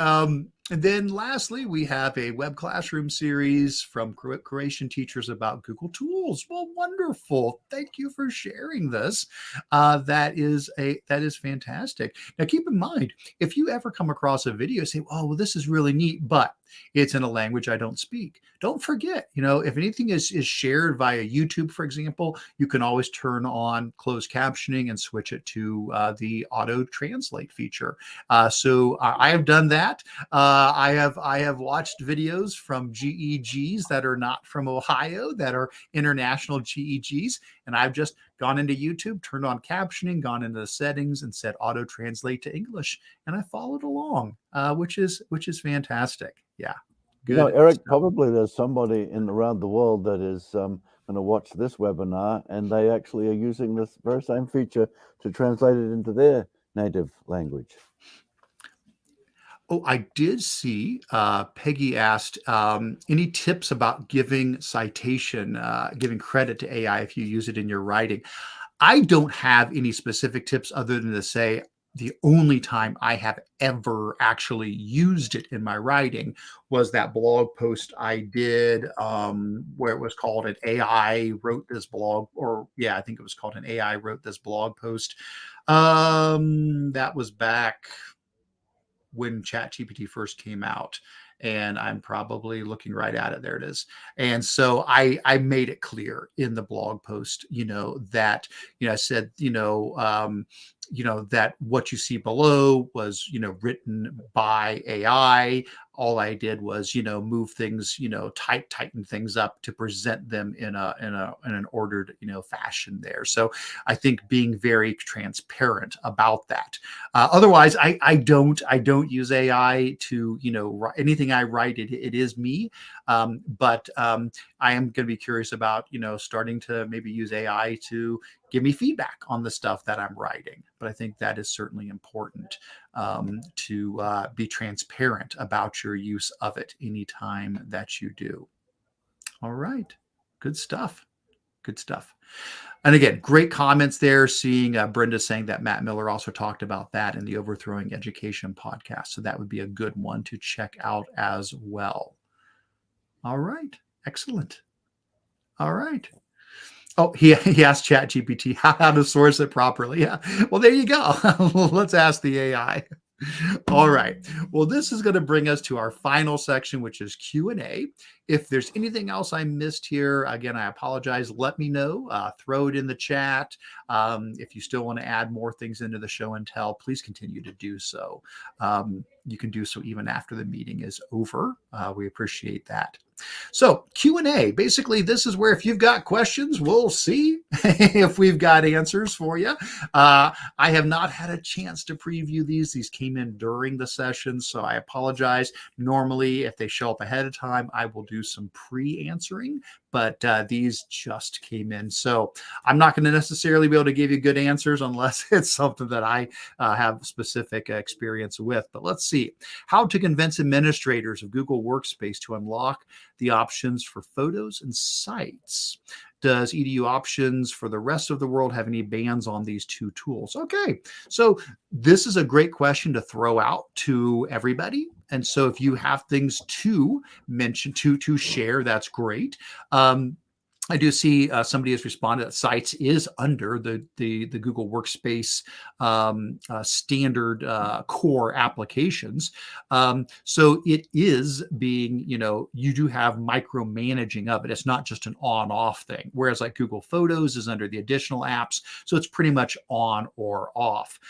A: And then lastly, we have a web classroom series from Croatian teachers about Google Tools. Well, wonderful. Thank you for sharing this. That is fantastic. Now, keep in mind, if you ever come across a video, say, "Oh, well, this is really neat," but it's in a language I don't speak. Don't forget, if anything is shared via YouTube, for example, you can always turn on closed captioning and switch it to the auto translate feature. So I have done that. I have watched videos from GEGs that are not from Ohio, that are international GEGs, and I've just gone into YouTube, turned on captioning, gone into the settings, and said auto translate to English, and I followed along, which is fantastic. Yeah, good
B: Eric,
A: stuff.
B: probably there's somebody around the world that is going to watch this webinar, and they actually are using this very same feature to translate it into their native language.
A: Oh, I did see Peggy asked any tips about giving citation, giving credit to AI if you use it in your writing. I don't have any specific tips other than to say the only time I have ever actually used it in my writing was that blog post I did where it was called an AI wrote this blog, or yeah, I think it was called an AI wrote this blog post. That was back when ChatGPT first came out, and I'm probably looking right at it. There it is. And so I made it clear in the blog post, that I said, that what you see below was written by AI. All I did was move things, tighten things up to present them in an ordered fashion there. So I think being very transparent about that. Otherwise, I don't use AI to anything I write. It is me, but I am going to be curious about starting to maybe use AI to give me feedback on the stuff that I'm writing. But I think that is certainly important to be transparent about your use of it anytime that you do. All right, good stuff. Good stuff. And again, great comments there. Seeing Brenda saying that Matt Miller also talked about that in the Overthrowing Education podcast. So that would be a good one to check out as well. All right. Excellent. All right. Oh, he asked ChatGPT how to source it properly. Yeah. Well, there you go. Let's ask the AI. All right. Well, this is going to bring us to our final section, which is Q&A. If there's anything else I missed here, again, I apologize. Let me know. Throw it in the chat. If you still want to add more things into the show and tell, please continue to do so. you can do so even after the meeting is over. We appreciate that. So Q&A, basically this is where if you've got questions, we'll see if we've got answers for you. I have not had a chance to preview these. These came in during the session, so I apologize. Normally, if they show up ahead of time, I will do some pre-answering, but these just came in. So I'm not going to necessarily be able to give you good answers unless it's something that I have specific experience with. But let's see. How to convince administrators of Google Workspace to unlock the options for photos and sites. Does EDU options for the rest of the world have any bans on these two tools? Okay, so this is a great question to throw out to everybody. And so if you have things to mention, to share, that's great. I do see somebody has responded that Sites is under the Google Workspace standard core applications. So it is being, you do have micromanaging of it. It's not just an on-off thing. Whereas like Google Photos is under the additional apps. So it's pretty much on or off.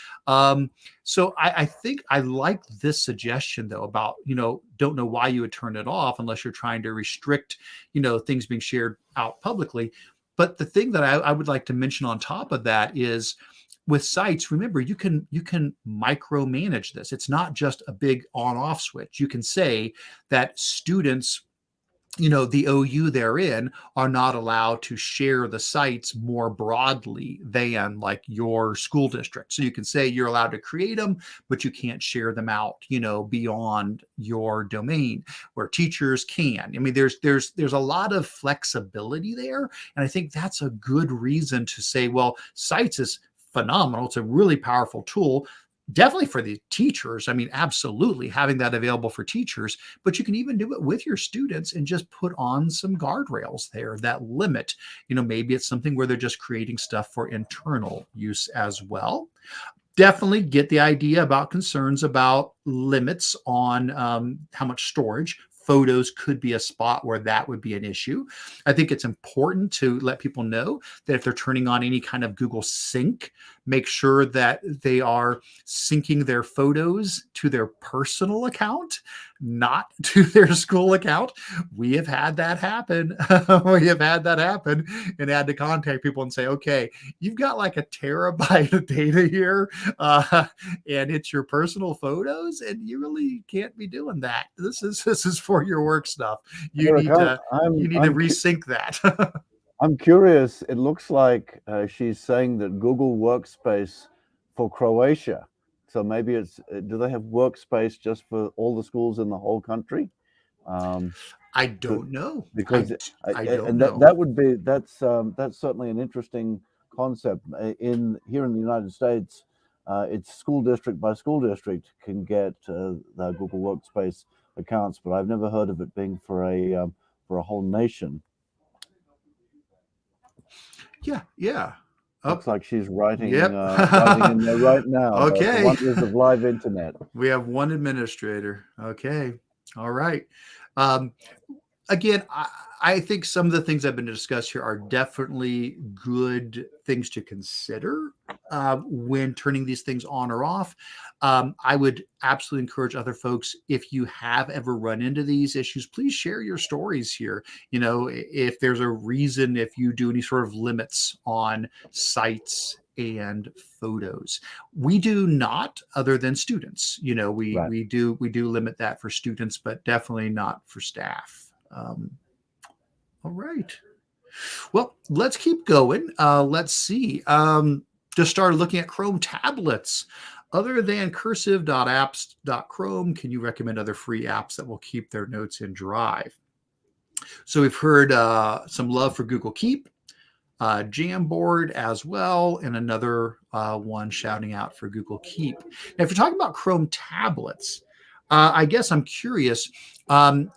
A: So I think I like this suggestion though about, don't know why you would turn it off unless you're trying to restrict, things being shared out publicly. But the thing that I would like to mention on top of that is with Sites, remember, you can micromanage this. It's not just a big on-off switch. You can say that students, the OU therein are not allowed to share the sites more broadly than like your school district. So you can say you're allowed to create them, but you can't share them out, beyond your domain, where teachers can. I mean, there's a lot of flexibility there. And I think that's a good reason to say, well, Sites is phenomenal. It's a really powerful tool. Definitely for the teachers. I mean, absolutely having that available for teachers, but you can even do it with your students and just put on some guardrails there that limit, maybe it's something where they're just creating stuff for internal use as well. Definitely get the idea about concerns about limits on how much storage. Photos could be a spot where that would be an issue. I think it's important to let people know that if they're turning on any kind of Google Sync, make sure that they are syncing their photos to their personal account, not to their school account. We have had that happen. And had to contact people and say, okay, you've got like a terabyte of data here, and it's your personal photos, and you really can't be doing that. This is for your work stuff. You
B: Eric,
A: need to resync that.
B: I'm curious. It looks like she's saying that Google Workspace for Croatia. So maybe do they have Workspace just for all the schools in the whole country?
A: I don't know,
B: because
A: I don't
B: know. That's certainly an interesting concept. Here in the United States, it's school district by school district can get the Google Workspace accounts, but I've never heard of it being for a whole nation.
A: Yeah.
B: Looks like she's writing,
A: yep.
B: Writing in there right now.
A: Okay.
B: The wonders of live internet.
A: We have one administrator. Okay. All right. Again, I think some of the things that have been discussed here are definitely good things to consider when turning these things on or off. I would absolutely encourage other folks, if you have ever run into these issues, please share your stories here. If there's a reason, if you do any sort of limits on sites and photos. We do not, other than students.
B: Right.
A: we do limit that for students, but definitely not for staff. All right. Well, let's keep going. Let's see. Just started looking at Chrome tablets. Other than cursive.apps.chrome, can you recommend other free apps that will keep their notes in Drive? So we've heard some love for Google Keep, Jamboard as well, and another one shouting out for Google Keep. Now, if you're talking about Chrome tablets, I guess I'm curious.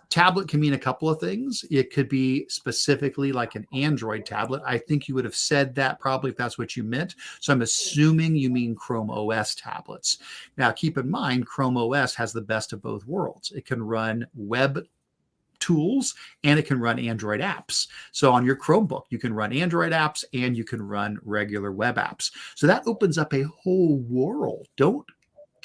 A: Tablet can mean a couple of things. It could be specifically like an Android tablet. I think you would have said that probably if that's what you meant. So I'm assuming you mean Chrome OS tablets. Now, keep in mind, Chrome OS has the best of both worlds. It can run web tools and it can run Android apps. So on your Chromebook, you can run Android apps and you can run regular web apps. So that opens up a whole world. Don't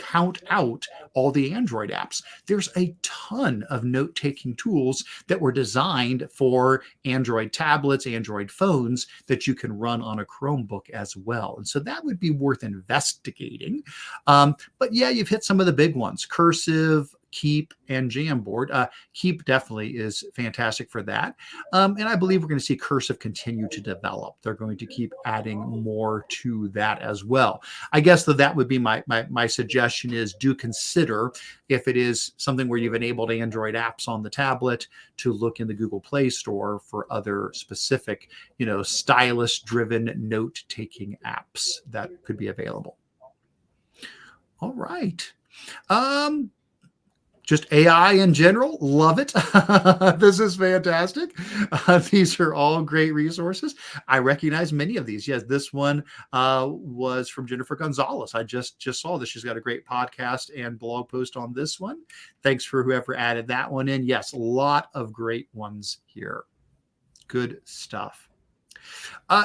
A: count out all the Android apps. There's a ton of note-taking tools that were designed for Android tablets, Android phones that you can run on a Chromebook as well. And so that would be worth investigating. But yeah, you've hit some of the big ones: Cursive, Keep, and Jamboard. Keep definitely is fantastic for that. And I believe we're going to see Cursive continue to develop. They're going to keep adding more to that as well. I guess that would be my suggestion is do consider, if it is something where you've enabled Android apps on the tablet, to look in the Google Play Store for other specific, stylus-driven note-taking apps that could be available. All right. Just AI in general, love it. This is fantastic. These are all great resources. I recognize many of these. Yes, this one was from Jennifer Gonzalez. I just saw this. She's got a great podcast and blog post on this one. Thanks for whoever added that one in. Yes, a lot of great ones here. Good stuff.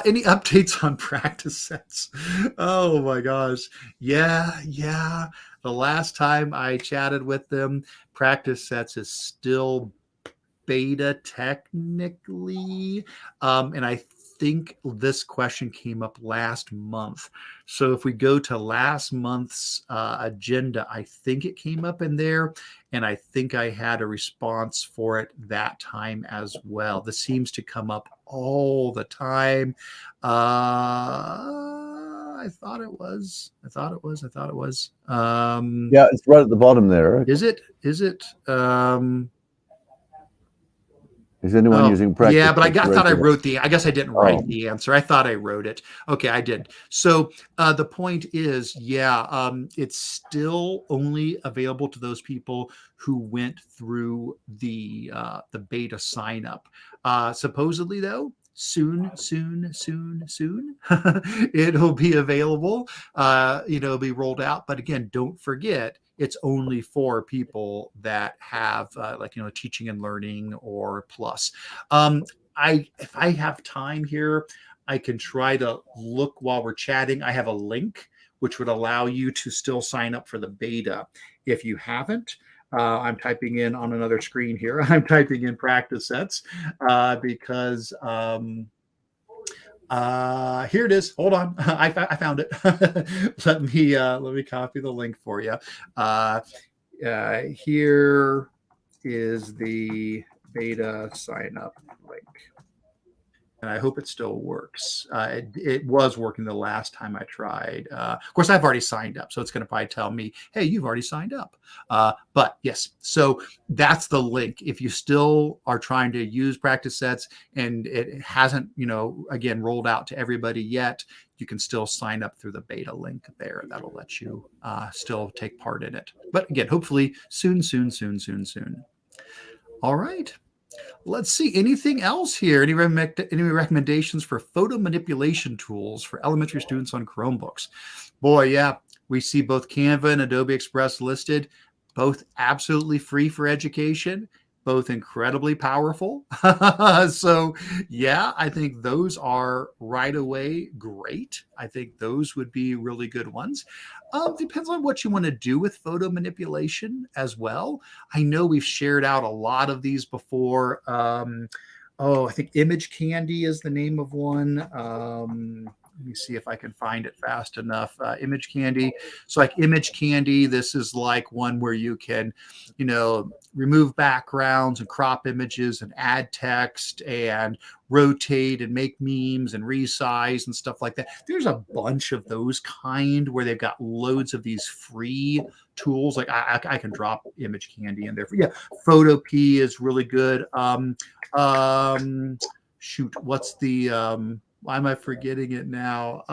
A: Any updates on practice sets? Oh my gosh. Yeah. The last time I chatted with them, practice sets is still beta technically. And I think this question came up last month. So if we go to last month's agenda, I think it came up in there. And I think I had a response for it that time as well. This seems to come up all the time. I thought it was.
B: Yeah, it's right at the bottom there.
A: Is it?
B: Is anyone using practice?
A: Yeah, but I thought I wrote I guess I didn't write the answer. I thought I wrote it. Okay, I did. So the point is, it's still only available to those people who went through the beta sign up. Supposedly, though, soon it'll be available. It'll be rolled out. But again, don't forget, it's only for people that have teaching and learning or plus. If I have time here, I can try to look while we're chatting. I have a link which would allow you to still sign up for the beta. If you haven't, I'm typing in on another screen here. I'm typing in practice sets because here it is. Hold on. I found it. Let me copy the link for you. Here is the beta sign up link. And I hope it still works. It was working the last time I tried. Of course, I've already signed up, so it's going to probably tell me, hey, you've already signed up. But yes, so that's the link. If you still are trying to use practice sets and it hasn't, again, rolled out to everybody yet, you can still sign up through the beta link there. That'll let you still take part in it. But again, hopefully soon. All right. Let's see. Anything else here? Any recommendations for photo manipulation tools for elementary students on Chromebooks? Boy, yeah, we see both Canva and Adobe Express listed, both absolutely free for education, both incredibly powerful. So yeah, I think those are right away great. I think those would be really good ones. Depends on what you want to do with photo manipulation as well. I know we've shared out a lot of these before. I think Image Candy is the name of one. Let me see if I can find it fast enough. Image Candy. So like Image Candy, this is like one where you can, remove backgrounds and crop images and add text and rotate and make memes and resize and stuff like that. There's a bunch of those kind where they've got loads of these free tools. Like I can drop Image Candy in there. Yeah, Photo P is really good. Shoot, what's the why am I forgetting it now?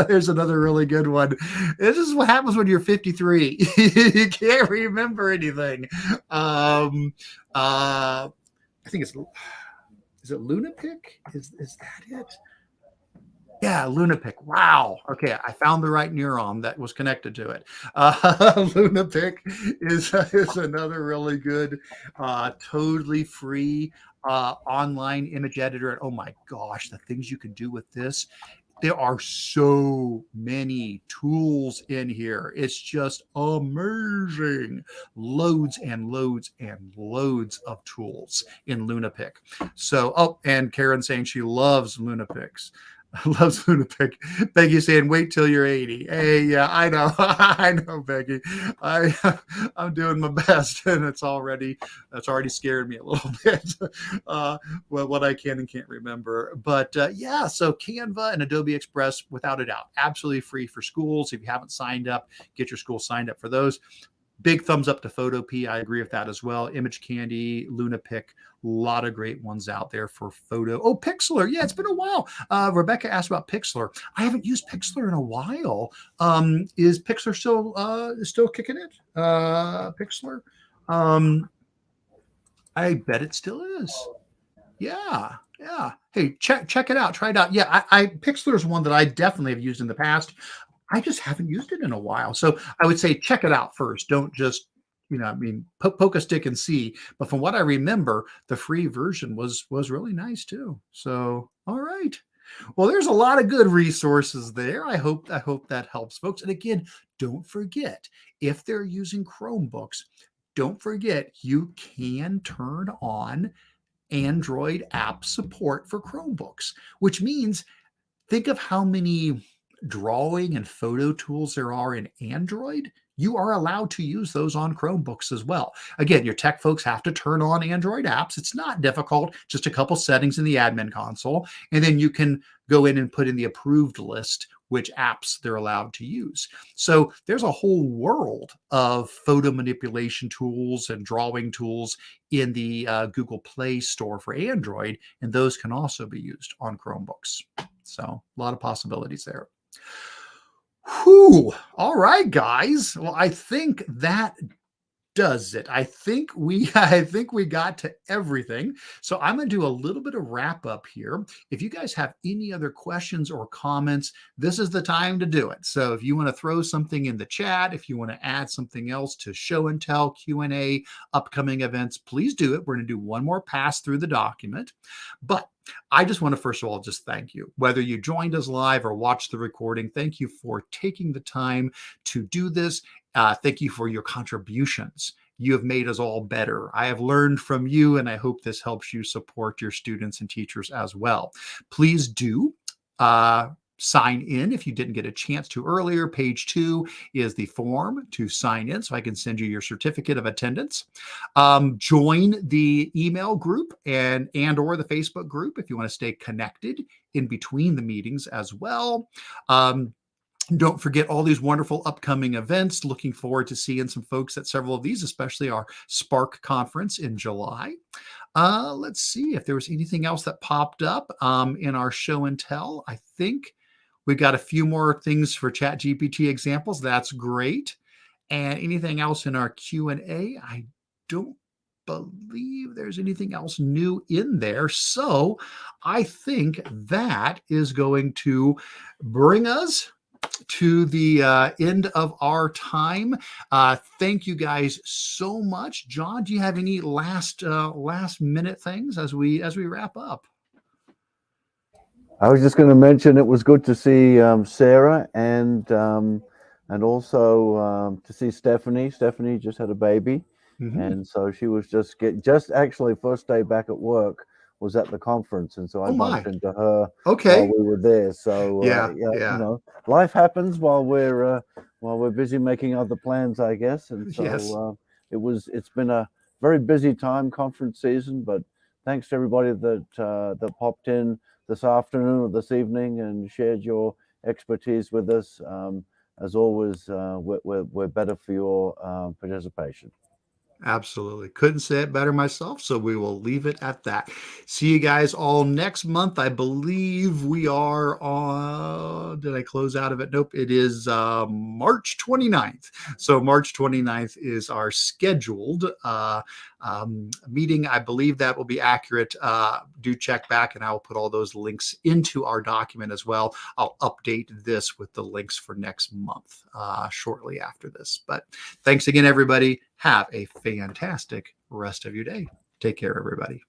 A: There's another really good one. This is what happens when you're 53. You can't remember anything. I think is it Lunapic? Is that it? Yeah, Lunapic. Wow. Okay, I found the right neuron that was connected to it. Lunapic is another really good, totally free online image editor. And oh my gosh, the things you can do with this. There are so many tools in here. It's just amazing. Loads and loads and loads of tools in LunaPick. So, oh, and Karen saying she loves LunaPicks. Loves Lunapic. Peggy saying, "Wait till you're 80." Hey, yeah, I know, I know, Peggy. I'm doing my best, and that's already scared me a little bit. Well, what I can and can't remember, but yeah. So Canva and Adobe Express, without a doubt, absolutely free for schools. If you haven't signed up, get your school signed up for those. Big thumbs up to Photopea. I agree with that as well. Image Candy, LunaPick, a lot of great ones out there for photo. Oh, Pixlr. Yeah, it's been a while. Rebecca asked about Pixlr. I haven't used Pixlr in a while. Is Pixlr still kicking it? Pixlr? I bet it still is. Yeah, yeah. Hey, check it out. Try it out. Yeah, Pixlr is one that I definitely have used in the past. I just haven't used it in a while. So I would say check it out first. Don't just, I mean, poke a stick and see. But from what I remember, the free version was really nice too. So all right. Well, there's a lot of good resources there. I hope that helps folks. And again, don't forget, if they're using Chromebooks, don't forget you can turn on Android app support for Chromebooks, which means think of how many drawing and photo tools there are in Android. You are allowed to use those on Chromebooks as well. Again, your tech folks have to turn on Android apps. It's not difficult, just a couple settings in the admin console. And then you can go in and put in the approved list which apps they're allowed to use. So there's a whole world of photo manipulation tools and drawing tools in the Google Play Store for Android, and those can also be used on Chromebooks. So a lot of possibilities there. Whew. All right, guys. Well, I think that does it. I think we got to everything. So I'm going to do a little bit of wrap up here. If you guys have any other questions or comments, this is the time to do it. So if you want to throw something in the chat, if you want to add something else to show and tell, Q&A, upcoming events, please do it. We're going to do one more pass through the document. But I just want to, first of all, just thank you. Whether you joined us live or watched the recording, thank you for taking the time to do this. Thank you for your contributions. You have made us all better. I have learned from you, and I hope this helps you support your students and teachers as well. Please do sign in if you didn't get a chance to earlier. Page 2 is the form to sign in, so I can send you your certificate of attendance. Join the email group and or the Facebook group if you want to stay connected in between the meetings as well. Don't forget all these wonderful upcoming events. Looking forward to seeing some folks at several of these, especially our Spark conference in July. Let's see if there was anything else that popped up in our show and tell. I think we've got a few more things for ChatGPT examples. That's great. And anything else in our Q&A? I don't believe there's anything else new in there. So I think that is going to bring us to the end of our time. Thank you guys so much. John, do you have any last minute things as we wrap up?
B: I was just going to mention it was good to see Sarah and also to see Stephanie. Stephanie just had a baby, and so she was just actually first day back at work was at the conference, and so I bumped into her while we were there. So you know, life happens while we're busy making other plans, I guess. And so it's been a very busy time, conference season, but thanks to everybody that popped in this afternoon or this evening and shared your expertise with us. As always, we're better for your participation.
A: Absolutely. Couldn't say it better myself. So we will leave it at that. See you guys all next month. I believe we are on, did I close out of it? Nope. It is March 29th. So March 29th is our scheduled meeting. I believe that will be accurate. Do check back and I will put all those links into our document as well. I'll update this with the links for next month shortly after this. But thanks again, everybody. Have a fantastic rest of your day. Take care, everybody.